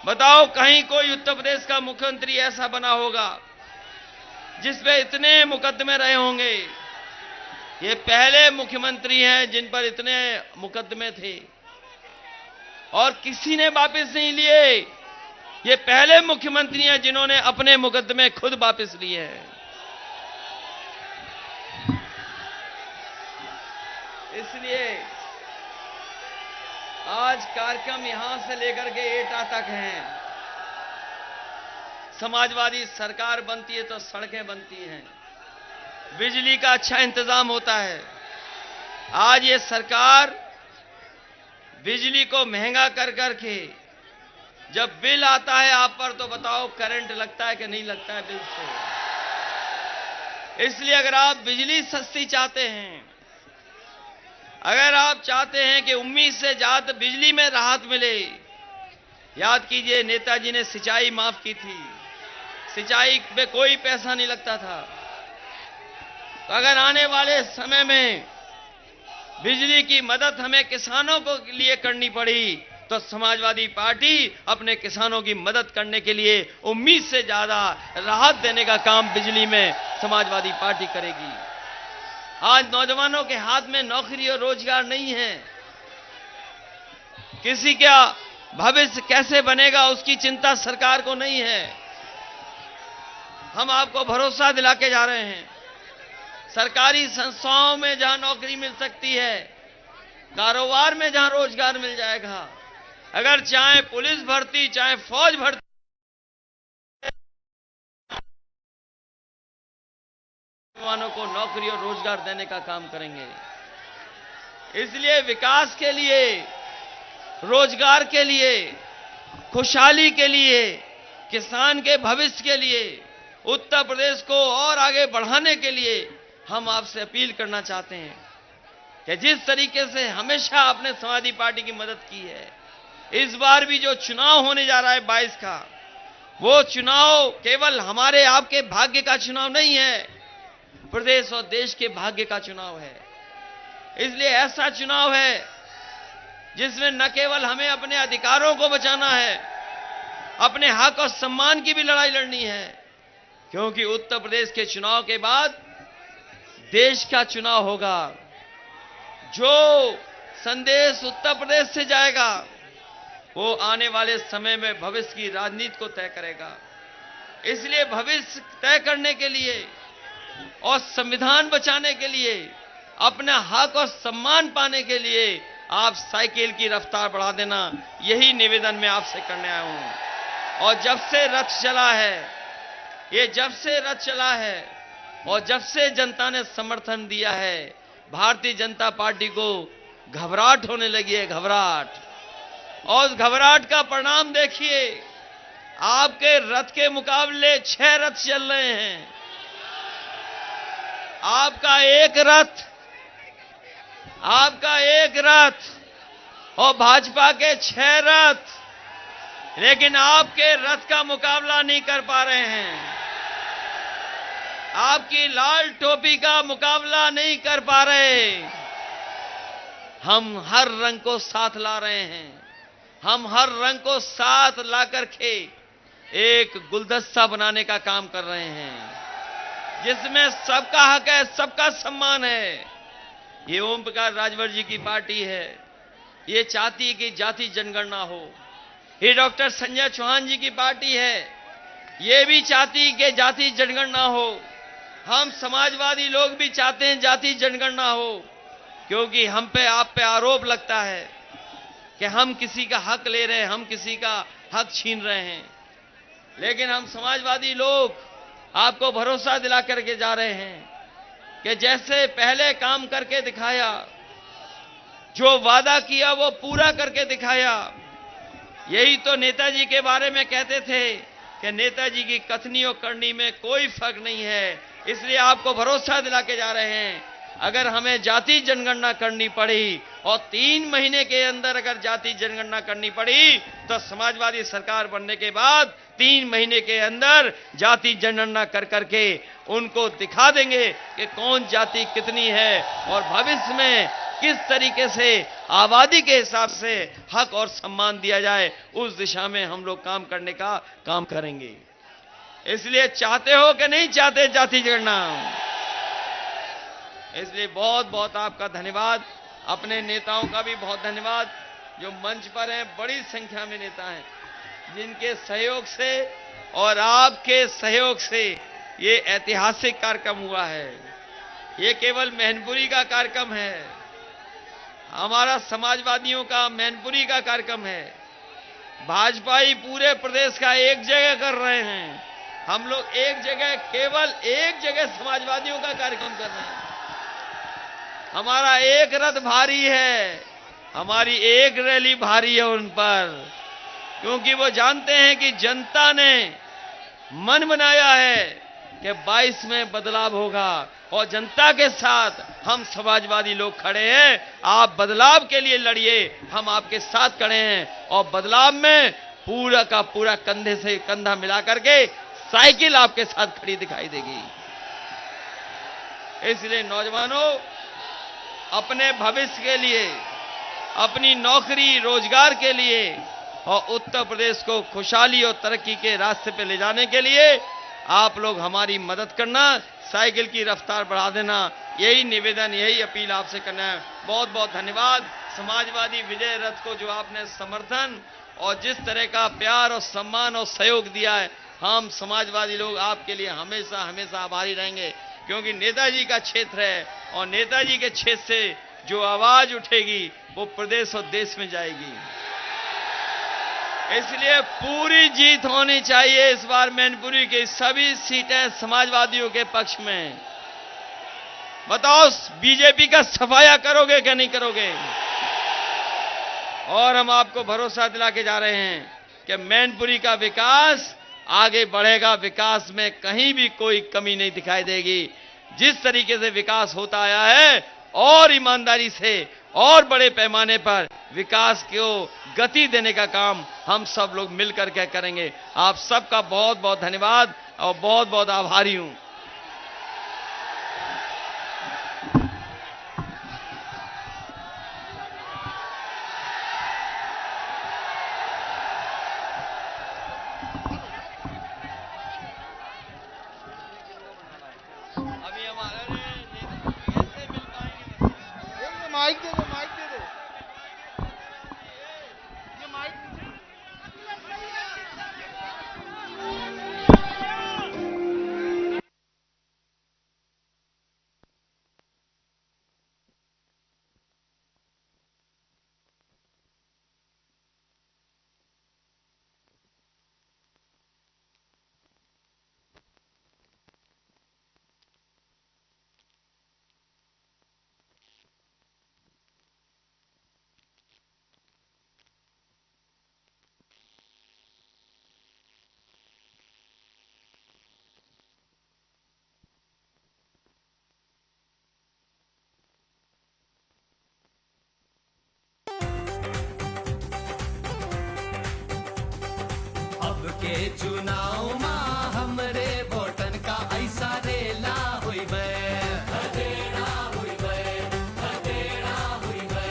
बताओ कहीं कोई उत्तर प्रदेश का मुख्यमंत्री ऐसा बना होगा जिसपे इतने मुकदमे रहे होंगे? ये पहले मुख्यमंत्री हैं जिन पर इतने मुकदमे थे और किसी ने वापस नहीं लिए। ये पहले मुख्यमंत्री हैं जिन्होंने अपने मुकदमे खुद वापस लिए हैं। इसलिए आज कार्यक्रम यहां से लेकर के एटा तक हैं। समाजवादी सरकार बनती है तो सड़कें बनती हैं, बिजली का अच्छा इंतजाम होता है। आज ये सरकार बिजली को महंगा कर करके जब बिल आता है आप पर तो बताओ करंट लगता है कि नहीं लगता है बिल से। इसलिए अगर आप बिजली सस्ती चाहते हैं, अगर आप चाहते हैं कि उम्मीद से ज्यादा बिजली में राहत मिले, याद कीजिए नेताजी ने सिंचाई माफ की थी, सिंचाई में कोई पैसा नहीं लगता था। तो अगर आने वाले समय में बिजली की मदद हमें किसानों को लिए करनी पड़ी तो समाजवादी पार्टी अपने किसानों की मदद करने के लिए उम्मीद से ज्यादा राहत देने का काम बिजली में समाजवादी पार्टी करेगी। आज नौजवानों के हाथ में नौकरी और रोजगार नहीं है, किसी का भविष्य कैसे बनेगा उसकी चिंता सरकार को नहीं है। हम आपको भरोसा दिला के जा रहे हैं, सरकारी संस्थाओं में जहां नौकरी मिल सकती है, कारोबार में जहां रोजगार मिल जाएगा, अगर चाहे पुलिस भर्ती चाहे फौज भर्ती, नौजवानों को नौकरी और रोजगार देने का काम करेंगे। इसलिए विकास के लिए, रोजगार के लिए, खुशहाली के लिए, किसान के भविष्य के लिए, उत्तर प्रदेश को और आगे बढ़ाने के लिए हम आपसे अपील करना चाहते हैं कि जिस तरीके से हमेशा आपने समाजवादी पार्टी की मदद की है, इस बार भी जो चुनाव होने जा रहा है 22 का, वो चुनाव केवल हमारे आपके भाग्य का चुनाव नहीं है, प्रदेश और देश के भाग्य का चुनाव है। इसलिए ऐसा चुनाव है जिसमें न केवल हमें अपने अधिकारों को बचाना है, अपने हक और सम्मान की भी लड़ाई लड़नी है, क्योंकि उत्तर प्रदेश के चुनाव के बाद देश का चुनाव होगा। जो संदेश उत्तर प्रदेश से जाएगा वो आने वाले समय में भविष्य की राजनीति को तय करेगा। इसलिए भविष्य तय करने के लिए और संविधान बचाने के लिए, अपना हक और सम्मान पाने के लिए आप साइकिल की रफ्तार बढ़ा देना, यही निवेदन मैं आपसे करने आया हूं। और जब से रथ चला है, ये जब से रथ चला है और जब से जनता ने समर्थन दिया है, भारतीय जनता पार्टी को घबराहट होने लगी है, घबराहट। और उस घबराहट का परिणाम देखिए, आपके रथ के मुकाबले 6 रथ चल रहे हैं। आपका एक रथ और भाजपा के 6 रथ, लेकिन आपके रथ का मुकाबला नहीं कर पा रहे हैं, आपकी लाल टोपी का मुकाबला नहीं कर पा रहे। हम हर रंग को साथ ला रहे हैं, हम हर रंग को साथ ला करके एक गुलदस्ता बनाने का काम कर रहे हैं जिसमें सबका हक है, सबका सम्मान है। ये ओम प्रकाश राजभर जी की पार्टी है, ये चाहती है कि जाति जनगणना हो। ये डॉक्टर संजय चौहान जी की पार्टी है, ये भी चाहती है कि जाति जनगणना हो। हम समाजवादी लोग भी चाहते हैं जाति जनगणना हो, क्योंकि हम पे आप पे आरोप लगता है कि हम किसी का हक ले रहे हैं, हम किसी का हक छीन रहे हैं। लेकिन हम समाजवादी लोग आपको भरोसा दिला करके जा रहे हैं कि जैसे पहले काम करके दिखाया, जो वादा किया वो पूरा करके दिखाया। यही तो नेताजी के बारे में कहते थे कि नेताजी की कथनी और करनी में कोई फर्क नहीं है। इसलिए आपको भरोसा दिला के जा रहे हैं, अगर हमें जाति जनगणना करनी पड़ी और 3 महीने के अंदर अगर जाति जनगणना करनी पड़ी तो समाजवादी सरकार बनने के बाद 3 महीने के अंदर जाति जनगणना कर करके उनको दिखा देंगे कि कौन जाति कितनी है और भविष्य में किस तरीके से आबादी के हिसाब से हक और सम्मान दिया जाए, उस दिशा में हम लोग काम करने का काम करेंगे। इसलिए चाहते हो कि नहीं चाहते जाति जनगणना? इसलिए बहुत बहुत आपका धन्यवाद। अपने नेताओं का भी बहुत धन्यवाद जो मंच पर हैं। बड़ी संख्या में नेता हैं जिनके सहयोग से और आपके सहयोग से ये ऐतिहासिक कार्यक्रम हुआ है। ये केवल मैनपुरी का कार्यक्रम है, हमारा समाजवादियों का मैनपुरी का कार्यक्रम है। भाजपाई पूरे प्रदेश का एक जगह कर रहे हैं, हम लोग एक जगह, केवल एक जगह समाजवादियों का कार्यक्रम कर रहे हैं। हमारा एक रथ भारी है, हमारी एक रैली भारी है उन पर, क्योंकि वो जानते हैं कि जनता ने मन बनाया है कि 22 में बदलाव होगा और जनता के साथ हम समाजवादी लोग खड़े हैं। आप बदलाव के लिए लड़िए, हम आपके साथ खड़े हैं और बदलाव में पूरा का पूरा कंधे से कंधा मिला करके साइकिल आपके साथ खड़ी दिखाई देगी। इसलिए नौजवानों, अपने भविष्य के लिए, अपनी नौकरी रोजगार के लिए और उत्तर प्रदेश को खुशहाली और तरक्की के रास्ते पे ले जाने के लिए आप लोग हमारी मदद करना, साइकिल की रफ्तार बढ़ा देना, यही निवेदन, यही अपील आपसे करना है। बहुत बहुत धन्यवाद। समाजवादी विजय रथ को जो आपने समर्थन और जिस तरह का प्यार और सम्मान और सहयोग दिया है, हम समाजवादी लोग आपके लिए हमेशा हमेशा आभारी रहेंगे, क्योंकि नेताजी का क्षेत्र है और नेताजी के क्षेत्र से जो आवाज उठेगी वो प्रदेश और देश में जाएगी। इसलिए पूरी जीत होनी चाहिए इस बार मैनपुरी की सभी सीटें समाजवादियों के पक्ष में। बताओ, बीजेपी का सफाया करोगे क्या नहीं करोगे? और हम आपको भरोसा दिला के जा रहे हैं कि मैनपुरी का विकास आगे बढ़ेगा, विकास में कहीं भी कोई कमी नहीं दिखाई देगी। जिस तरीके से विकास होता आया है और ईमानदारी से और बड़े पैमाने पर विकास को गति देने का काम हम सब लोग मिलकर के करेंगे। आप सबका बहुत बहुत धन्यवाद और बहुत बहुत आभारी हूं। अभी हमारे कैसे मिल पाएंगे? माइक दे दो, माइक दे दो। ये माइक अब के चुनाव मा हमरे वोटन का ऐसा रेला हुई बे, हदेड़ा हुई बे, हदेड़ा हुई बे।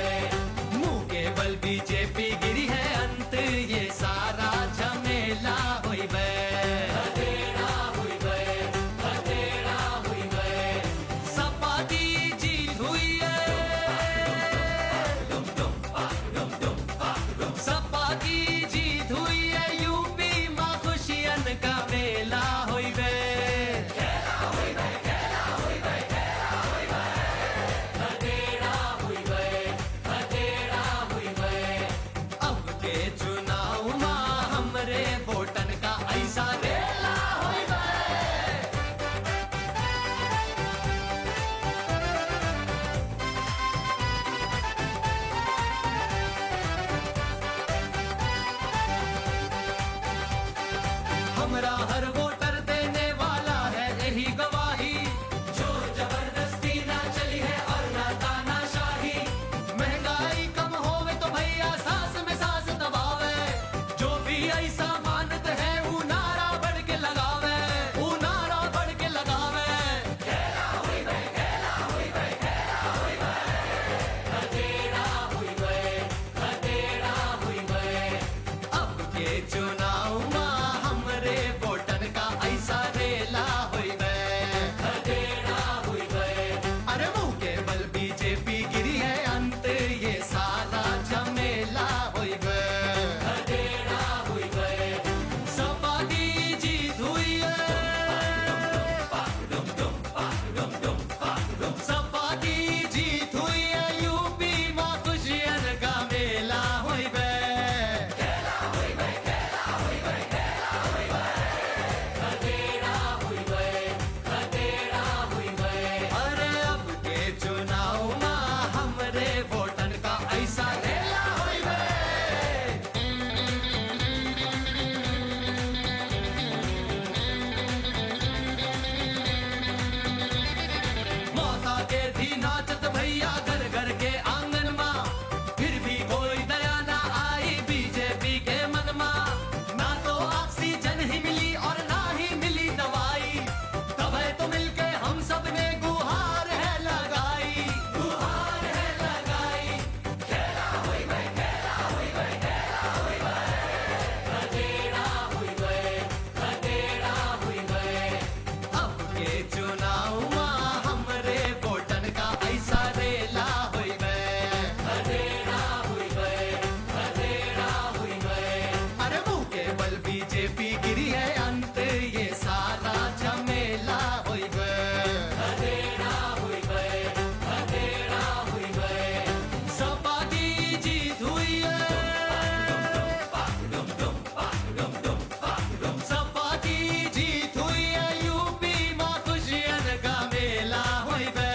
मुंह के बल बीजेपी गिरी है अंत ये सारा झमेला हुई बे, हदेड़ा हुई बे, हदेड़ा हुई बे। सपा दी जीत हुई है, सपा की जीत हुई है, यूपी मां खुशियन का मेला हमरा हर वोटर देने वाला है यही गवाही। जो जबरदस्ती ना चली है और ना तानाशाही। महंगाई कम होवे तो भैया सांस में सांस दबावे। जो भी ऐसा मानत है वो नारा बढ़ के लगावे, वो नारा बढ़ के लगावे। खेला हुई बे, खेला हुई बे, खेला हुई बे, खदेड़ा हुई बे, खदेड़ा हुई बे। अब के चुनाव में हमरे वोटन का ऐसा रेला हुई बे, खदेड़ा हुई बे। अरे मुंह के बल बीजेपी गिरी है अंत ये सारा झमेला हुई बे, खदेड़ा हुई बे। सपा की जीत हुई है, सपा की जीत हुई है, यूपी में खुशियन का मेला हुई बे। खेला हुई बे, खेला हुई बे, खेला हुई बे, खदेड़ा हुई बे, खदेड़ा हुई बे। अरे अब के चुनाव में हमरे वोटन का ऐसा रेला हुई बे। माता के थी नाचत भैया घर घर के आंगन माँ, फिर भी कोई दया ना आई बीजेपी के मन माँ। ना तो ऑक्सीजन ही मिली और ना ही मिली दवाई, तब है तो मिलके हम सब ने गुहार है लगाई, गुहार है लगाई। खेला हुई बे, खेला हुई बे, खेला हुई बे, खदेड़ा हुई बे, खदेड़ा हुई बे। अब के चुनाव में हमरे वोटन का ऐसा रेला हुई बे, खदेड़ा हुई बे, खदेड़ा हुई बे। अरे मुंह के बल बीजेपी गिरी है अंत ये सारा झमेला हुई बे, खदेड़ा हुई बे, खदेड़ा हुई बे। सपा की जीत हुई है, सपा की जीत हुई है, यूपी में खुशियन का मेला हुई बे।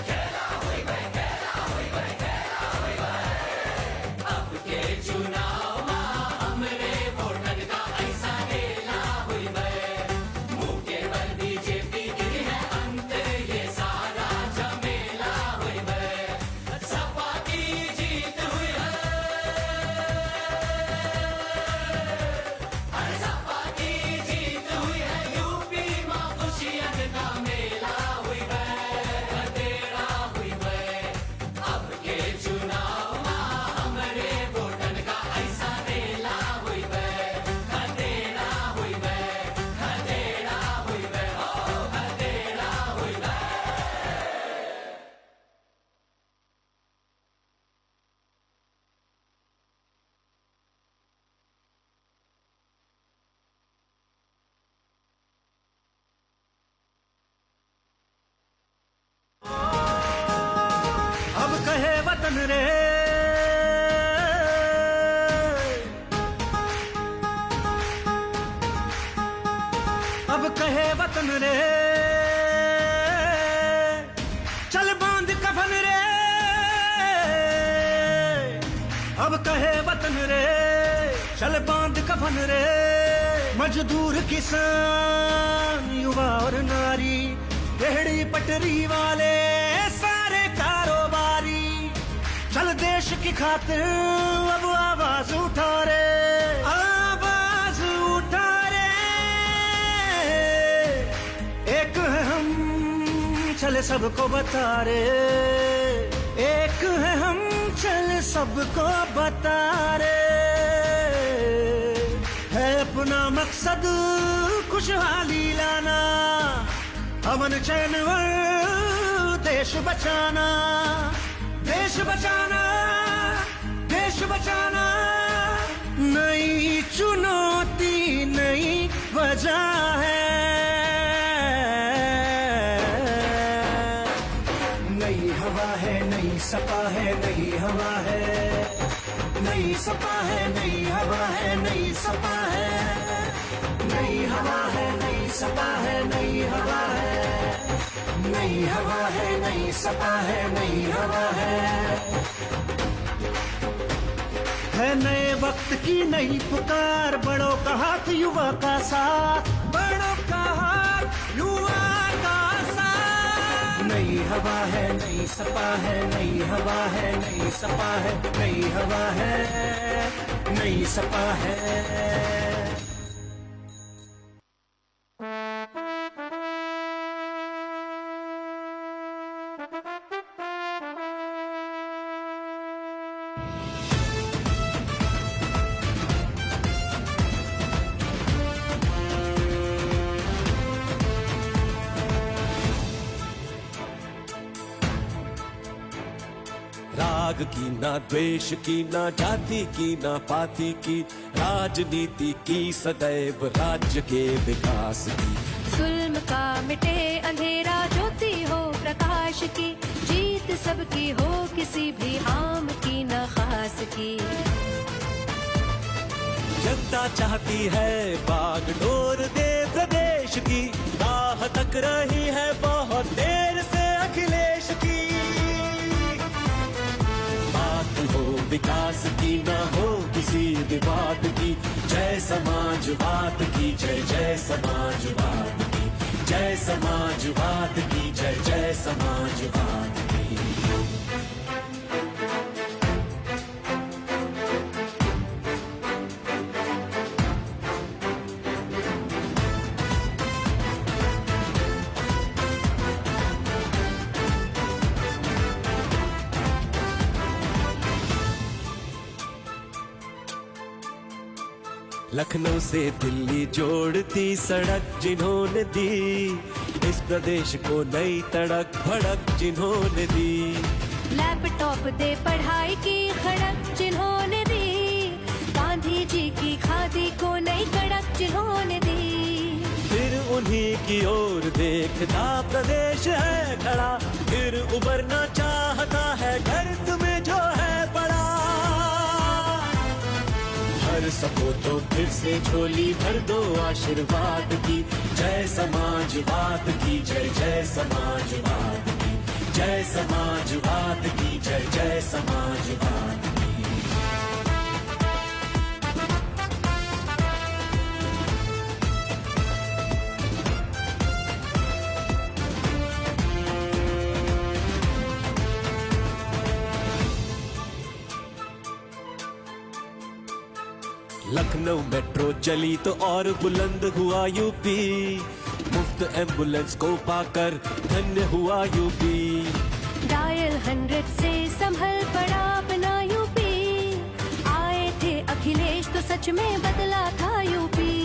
खेला हुई बे, खेला हुई बे, खेला हुई बे। अब के चुनाव में हमरे वोटन का ऐसा रेला हुई बे। मुंह के बल बीजेपी गिरी है अंत ये सारा झमेला हुई बे। सपा की जीत हुई है, अरे सपा की जीत हुई है, यूपी में खुशियन का मेला हुई बे, खदेड़ा हुई बे। अब के चुनाव में हमरे वोटन का ऐसा रेला हुई बे, खदेड़ा हुई बे, खदेड़ा हुई बे, ओ खदेड़ा हुई बे। अब कहे वतन रे, अब कहे वतन रे, चल बांध कफन रे। अब कहे वतन रे, चल बांध कफन रे। मजदूर किसान युवा और नारी, रेहड़ी पटरी वाले सारे कारोबारी, चल देश की खातिर अब आवाज उठा रे, आवाज उठा रे। एक है हम, चल सबको बता रे, एक है हम, चल सबको बता रे। है अपना मकसद खुशहाली लाना, अमन चैन और देश बचाना, देश बचाना, देश बचाना। नई चुनौती नई वजह है, नई हवा है, नई सपा है, नई हवा है, नई सपा है, नई हवा है, नई सपा है, नई हवा है, नई सपा है, नई हवा है, नई हवा है, नई सपा है, नई हवा है नए वक्त की नई पुकार, बड़ों का हाथ युवा का साथ, बड़ों का हाथ युवा का साथ। नई हवा है नई सपा है, नई हवा है नई सपा है, नई हवा है नई सपा है। राग की ना द्वेष की ना जाति की ना पाति की, राजनीति की सदैव राज्य के विकास की। जुल्म का मिटे अंधेरा, ज्योति हो प्रकाश की, जीत सबकी हो किसी भी आम की न खास की। जनता चाहती है बागडोर दे प्रदेश की, राह तक रही है बहुत देर से अखिलेश की। बात हो विकास की ना हो किसी विवाद की, जय समाजवाद की जय जय समाजवाद की, जय समाजवाद की जय जय समाजवाद की। लखनऊ से दिल्ली जोड़ती सड़क जिन्होंने दी, इस प्रदेश को नई तड़क भड़क जिन्होंने दी। लैपटॉप दे पढ़ाई की खड़क जिन्होंने दी, गांधी जी की खादी को नई कड़क जिन्होंने दी। फिर उन्हीं की ओर देखता प्रदेश है खड़ा, फिर उबरना चाहता है गर्त में जो है पड़ा। हर सबको तो फिर से झोली भर दो आशीर्वाद की, जय समाजवाद की जय जय समाजवाद की, जय समाजवाद की जय जय समाजवाद की। लखनऊ मेट्रो चली तो और बुलंद हुआ यूपी, मुफ्त एम्बुलेंस को पाकर धन्य हुआ यूपी। डायल 100 से संभल पड़ा अपना यूपी, आए थे अखिलेश तो सच में बदला था यूपी।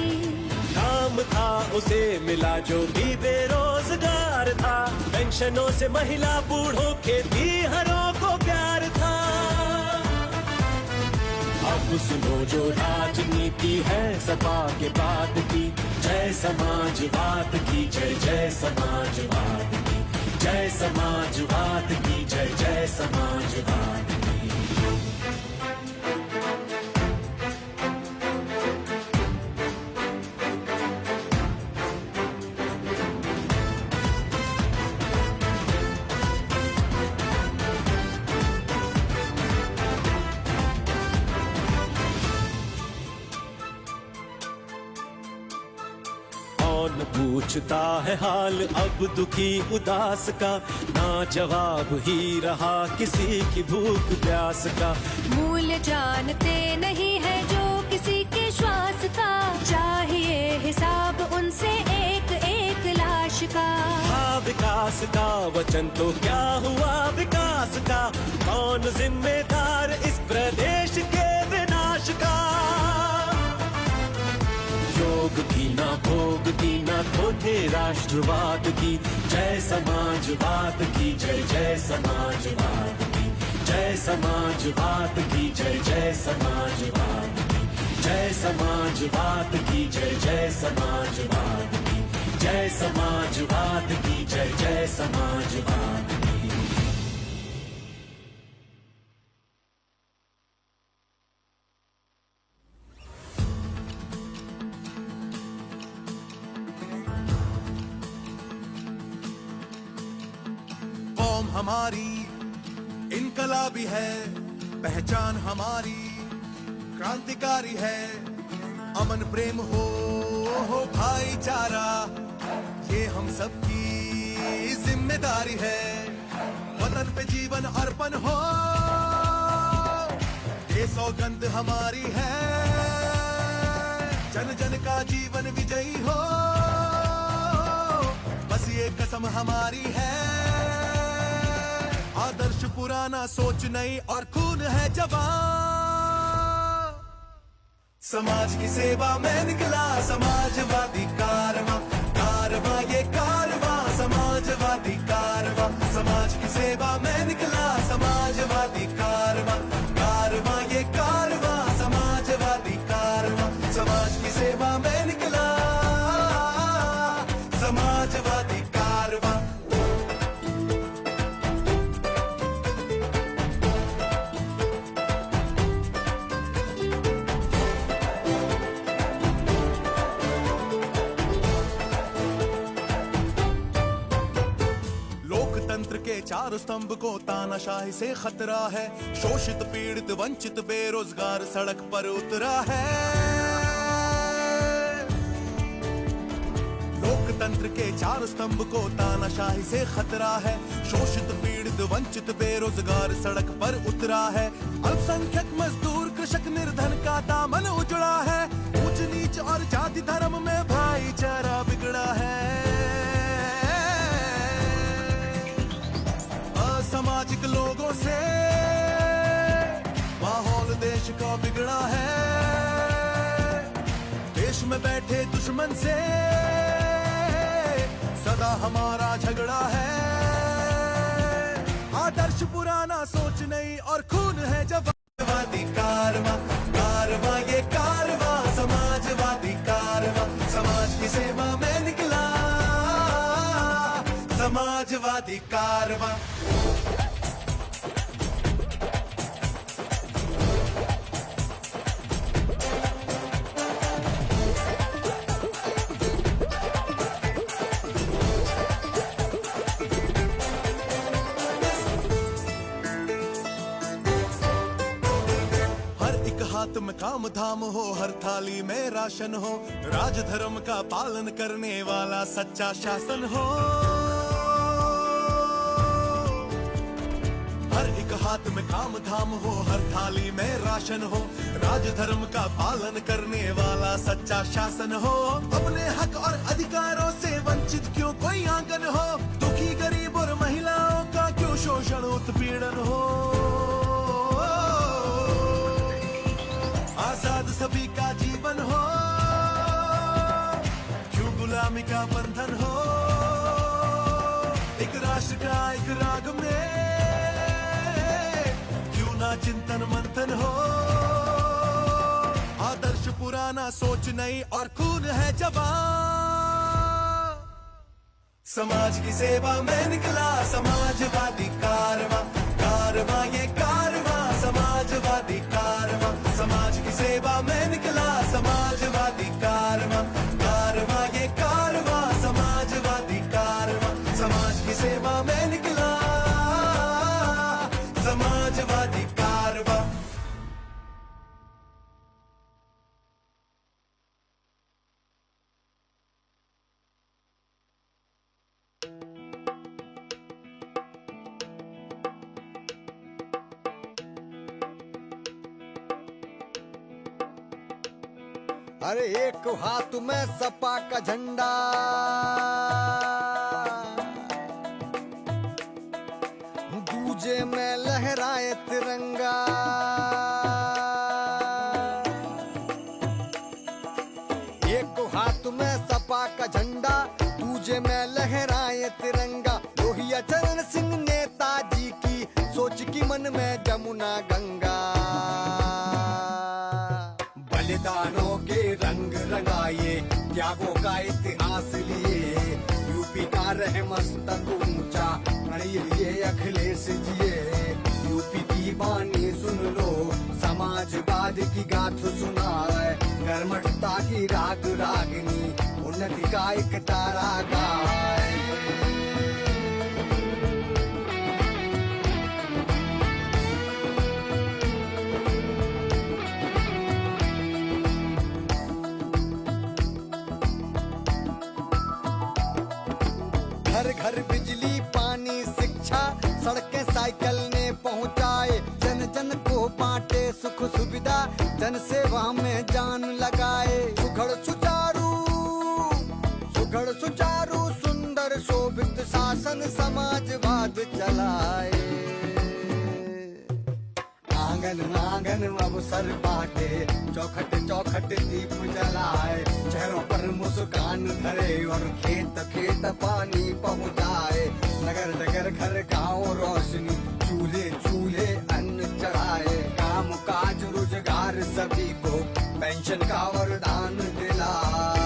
काम था उसे मिला जो भी बेरोजगार था, पेंशनों से महिला बूढ़ों खेती हरों को प्यार था। अब सुनो जो राजनीति है सपा के बाद की, जय समाजवाद की जय जय समाजवाद की, जय समाजवाद की जय जय समाजवाद की। कौन पूछता है हाल अब दुखी उदास का, ना जवाब ही रहा किसी की भूख प्यास का। मूल्य जानते नहीं है जो किसी के श्वास का, चाहिए हिसाब उनसे एक एक लाश का। हाँ विकास का वचन तो क्या हुआ विकास का, कौन जिम्मेदार इस प्रदेश के विनाश का। योग की ना भोग की ना खोटे राष्ट्रवाद की, जय समाजवाद की जय जय समाजवाद की, जय समाजवाद की जय जय समाजवाद की, जय समाजवाद की जय जय समाजवाद की, जय समाजवाद की जय जय समाजवाद की। हमारी इनकलाबी है पहचान हमारी, क्रांतिकारी है, अमन प्रेम हो भाईचारा, ये हम सबकी जिम्मेदारी है। वतन पे जीवन अर्पण हो, ये सौगंध हमारी है, जन जन का जीवन विजयी हो, बस ये कसम हमारी है। आदर्श पुराना, सोच नई और खून है जवान। समाज की सेवा में निकला समाजवादी कारवां, कारवां ये कारवां समाजवादी कारवां। समाज की सेवा में निकला समाजवादी कारवां, कारवां ये कारवां समाजवादी कारवां। समाज की सेवा में निकला समाजवादी कारवां। लोकतंत्र के चार स्तंभ को तानाशाही से खतरा है, शोषित पीड़ित वंचित बेरोजगार सड़क पर उतरा है। लोकतंत्र के चार स्तंभ को तानाशाही से खतरा है, शोषित पीड़ित वंचित बेरोजगार सड़क पर उतरा है। अल्पसंख्यक मजदूर कृषक निर्धन का दामन उजड़ा है, ऊंच नीच और जाति धर्म में भाईचारा बिगड़ा है। असामाजिक लोगों से माहौल देश का बिगड़ा है, देश में बैठे दुश्मन से सदा हमारा झगड़ा है। आदर्श पुराना, सोच नई और खून है जवादी कारवां, कारवां ये कारवां समाजवादी कारवां। समाज की सेवा में निकला समाजवादी कारवां। हाथ में काम धाम हो, हर थाली में राशन हो, राज धर्म का पालन करने वाला सच्चा शासन हो। हर एक हाथ में काम धाम हो, हर थाली में राशन हो, राज धर्म का पालन करने वाला सच्चा शासन हो। अपने हक और अधिकारों से वंचित क्यों कोई आंगन हो, दुखी गरीब और महिलाओं का क्यों शोषण उत्पीड़न हो। आजाद सभी का जीवन हो, क्यों गुलामी का बंधन हो। एक राष्ट्र का एक राग में क्यों ना चिंतन मंथन हो। आदर्श पुराना, सोच नई और खून है जवान। समाज की सेवा में निकला समाजवादी कारवां, कारवां ये कारवां समाजवादी कारवां। समाज की सेवा में निकला समाजवादी कारवां, कारवां ये कारवां समाजवादी कारवां। समाज की सेवा में निकला समाजवादी कारवां। अरे एक हाथ में सपा का झंडा, दूजे में लहराए तिरंगा। एक हाथ में सपा का झंडा, दूजे में लहराए तिरंगा। लोहिया चरण सिंह नेताजी की सोच की मन में जमुना गंगा। बलिदानों के रंग रंगाए, त्यागों का इतिहास लिए, यूपी का रहे मस्तक ऊंचा, प्रणय लिए अखिलेश जिए। यूपी की बानी सुन लो, समाजवाद की गाथ सुनाए, कर्मठता की राग रागनी, उन्नति का एक तारा गाए। घर घर बिजली पानी शिक्षा सड़कें साइकिल ने पहुंचाए, जन जन को बांटे सुख सुविधा, जन सेवा में जान लगाए। सुघड़ सुचारू सुंदर शोभित शासन समाजवाद चलाए। आंगन आंगन अवसर बांटे, चौखट चौखट दीप जलाए, चेहरों पर मुस्कान धरे और खेत खेत पानी पहुंचाए। नगर नगर घर गांव रोशनी, चूल्हे चूल्हे अन्न चढ़ाए। काम काज रोजगार सभी को पेंशन का वरदान दिलाए।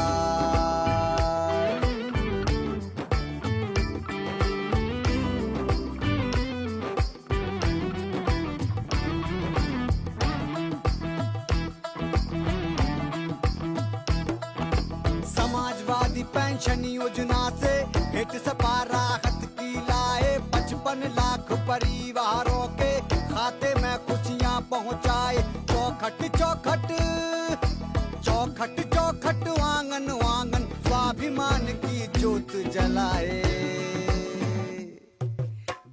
समाजवादी पेंशन योजना से हेठ सपा राहत की लाए। 55 लाख परिवारों के खाते में खुशियां पहुंचाए। चौखट चौखट चौखट चौखट आंगन आंगन स्वाभिमान की ज्योत जलाए।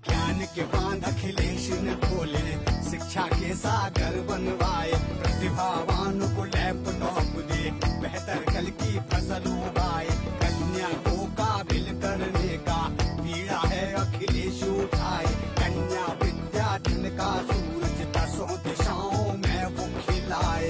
ज्ञान के बांध अखिलेश ने खोले, शिक्षा के सागर बनवाए। प्रतिभावान को लैपटॉप दे, बेहतर कल की फसल उगाए। कन्या को काबिल करने का पीड़ा है अखिलेश उठाए। कन्या विद्या दिन का सूरज 10 दिशाओं में वो खिलाए।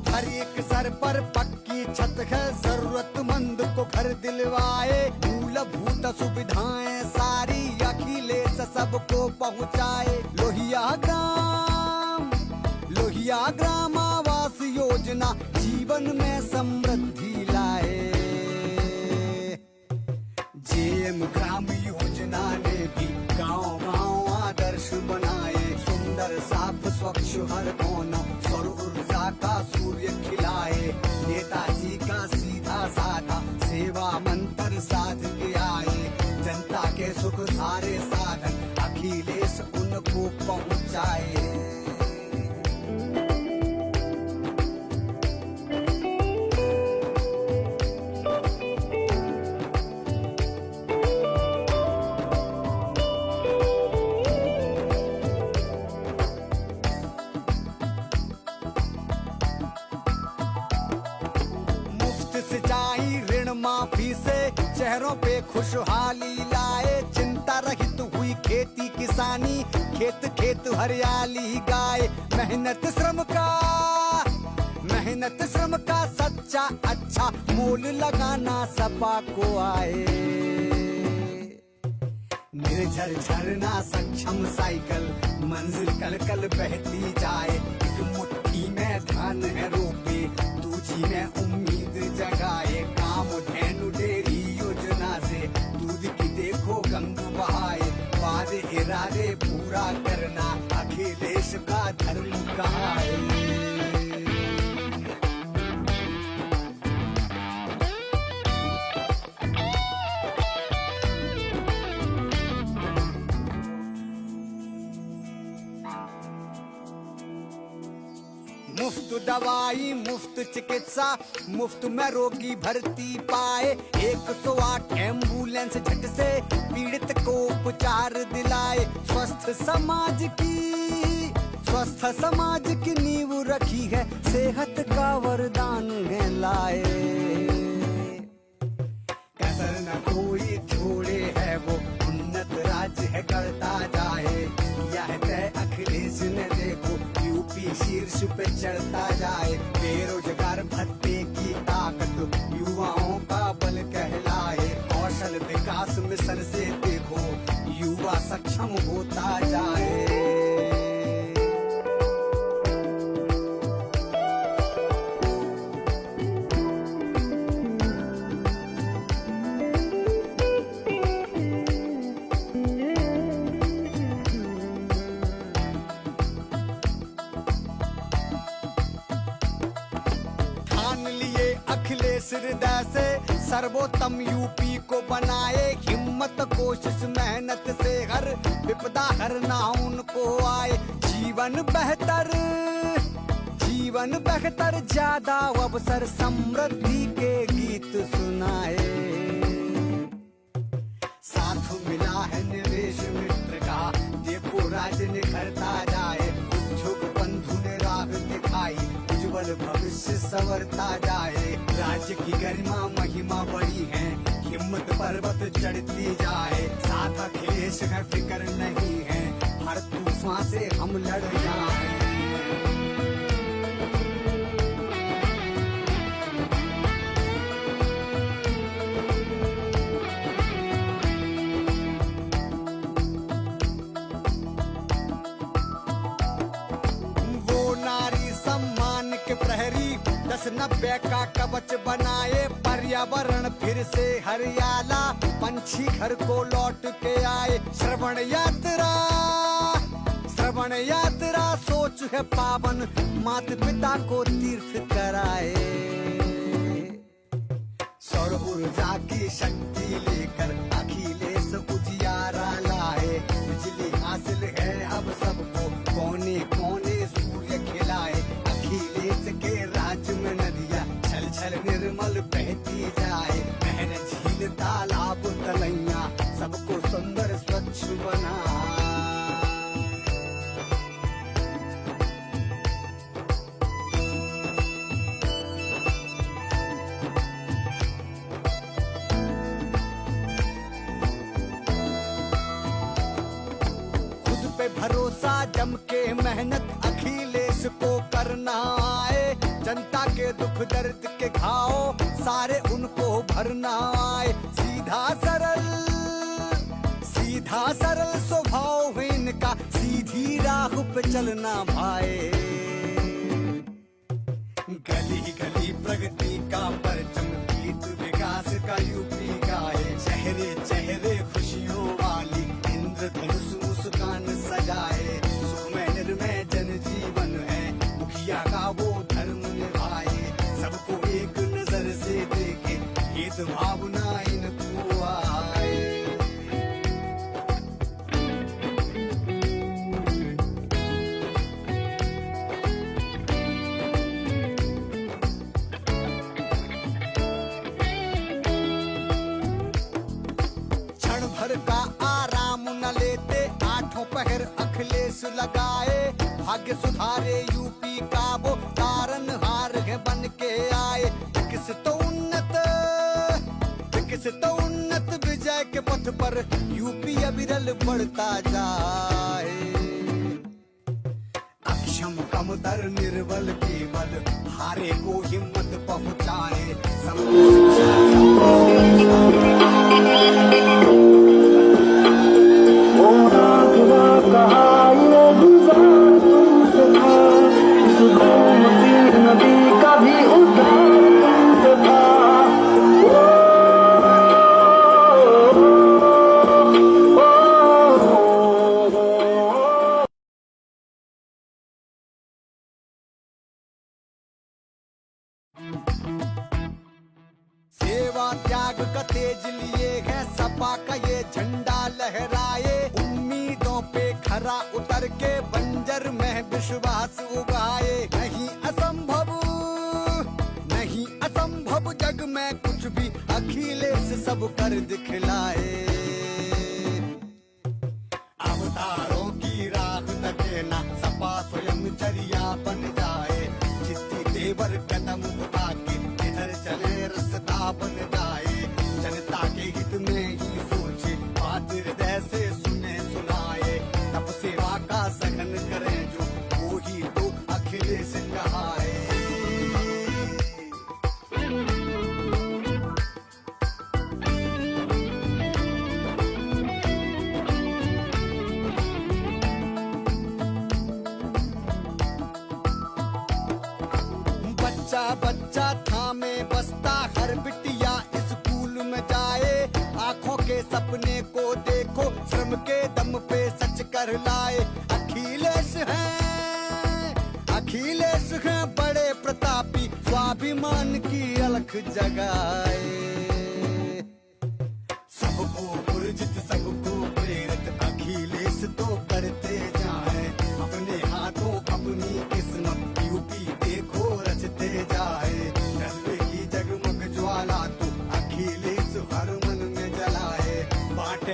हर एक सर पर पक्की छत है, जरूरतमंद को घर दिलवाए। मूलभूत सुविधाएं सारी अखिलेश सबको पहुंचाए। लोहिया ग्राम आवास योजना जीवन में समृद्धि लाए। जेएम ग्राम योजना ने भी गांव गांव आदर्श बनाए। सुंदर साफ स्वच्छ हर कोना, सौर ऊर्जा का सूर्य खिलाए। नेताजी का सीधा साधा सेवा मंत्र साध के आए। जनता के सुख सारे साधन अखिलेश उनको पहुंचाए। सिंचाई ऋण माफी से चेहरों पे खुशहाली लाए। चिंता रहित हुई खेती किसानी, खेत खेत हरियाली गाए। मेहनत श्रम का सच्चा अच्छा मोल लगाना सपा को आए। निर्झर झरना सक्षम साइकिल, मंजिल कल कल बहती जाए। एक मुट्ठी में धान है रोपे, दूजी में उम्मीद जगाए। काम धेनु डेरी योजना से दूध की देखो गंग बहाए। वादे इरादे पूरा करना अखिलेश का धर्म कहाए। मुफ्त दवाई मुफ्त चिकित्सा, मुफ्त में रोगी भर्ती पाए। 108 एम्बुलेंस झट से पीड़ित को उपचार दिलाए। स्वस्थ समाज की नींव रखी है, सेहत का वरदान है लाए। कसर न कोई छोड़े है वो, उन्नत राज्य है करता जाए। यह तय अखिलेश ने देखो, यूपी शीर्ष पे चढ़ता जाए। बेरोजगार भत्ते की ताकत युवाओं का बल कहलाए। कौशल विकास मिशन से देखो, युवा सक्षम होता जाए। हृदय से सर्वोत्तम यूपी को बनाए, हिम्मत कोशिश मेहनत से हर विपदा हरना उनको आए। जीवन बेहतर ज्यादा अवसर समृद्धि के गीत सुनाए। साथ मिला है निवेश मित्र का, देखो राज निखरता जाए। उद्योग बंधु ने राह दिखाई, उज्जवल भविष्य संवरता जाए। राज्य की गरिमा महिमा बड़ी है, हिम्मत पर्वत चढ़ती जाए। साथ अखिलेश है फिक्र नहीं है, हर तूफान से हम लड़ जाए। प्रहरी 10-90 का कवच बनाए, पर्यावरण फिर से हरियाला, पंछी घर को लौट के आए। श्रवण यात्रा सोच है पावन, माता पिता को तीर्थ कराए। सौर ऊर्जा की शक्ति लेकर अखिलेश उजियारा लाए। बिजली हासिल है अब सबको, कोने कोने सूर्य खिलाए। अखिलेश के राज्य में नदियाँ छल छल निर्मल बहती जाए। नहर झील तालाब तलैया सबको सुंदर स्वच्छ बनाए। खुद पे भरोसा जम के मेहनत अखिलेश को करना आए। जनता के दुख दर्द के घाव सारे उनको भरना आए। सीधा सरल स्वभाव है इनका, सीधी राह पे चलना भाई। गली गली प्रगति का परचम, गीत विकास का यूपी गाए। चेहरे चेहरे खुशियों वाली, इंद्रधनुष मुस्कान सजाए। सुखमय निर्मय जनजीवन है, मुखिया का वो धर्म निभाए। सबको एक नजर से देखे, भेदभाव ना इनको आए। क्षण भर का आराम न लेते, आठों पहर अखिलेश लगाए। भाग्य सुधारे यूपी का वो तारनहार है बन के आए। विकसित उन्नत विजय के पथ पर यूपी अविरल बढ़ता जाए। अक्षम कमतर निर्बल केवल, हारे को हिम्मत पहुंचाए। नदी का भी उद्धार था। सेवा त्याग का तेज लिए है, सपा का ये झंडा लहराए। उम्मीदों पे खरा उतर के बंजर में विश्वास उगाए। नहीं असंभव जग में कुछ भी, अखिलेश सब कर दिखलाए। अवतारों की राह तके ना, सपा स्वयं चरिया बन जाए। जितनी तेवर कदम उठा के इधर चले रास्ता बन जाए। जनता के हित में ही सोचे, बात हृदय से सुने सुनाए। तब सेवा का सघन करें जो, वो ही तो अखिलेश कहाए। बच्चा थामे बसता, हर बिटिया स्कूल में जाए। आंखों के सपने को देखो, श्रम के दम पे सच कर लाए। अखिलेश हैं बड़े प्रतापी, स्वाभिमान की अलख जगाए।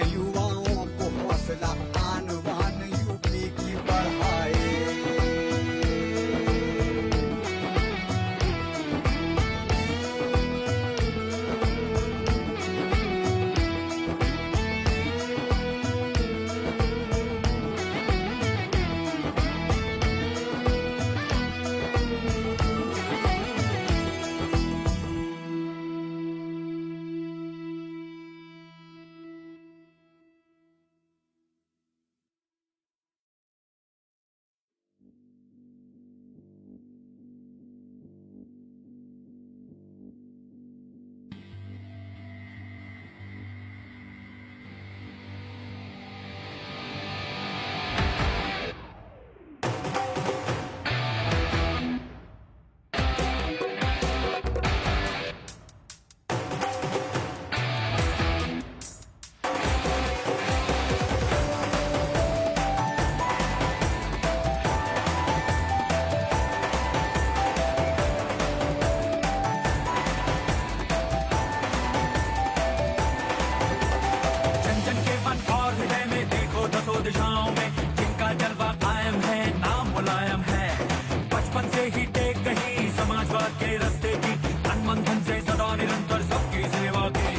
युवाओं को हौसला आन बान यूपी की बढ़ाए। दिशाओं में जिनका जलवा कायम है, नाम मुलायम है। बचपन से ही टेक कहीं समाजवाद के रास्ते की, तन मन धन से सदा निरंतर सबकी सेवा की।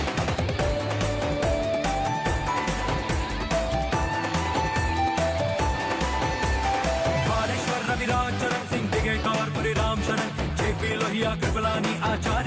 बालेश्वर रविराज चरण सिंह दिगेट और पुरी राम शरण, जेपी लोहिया कृपलानी आचार्य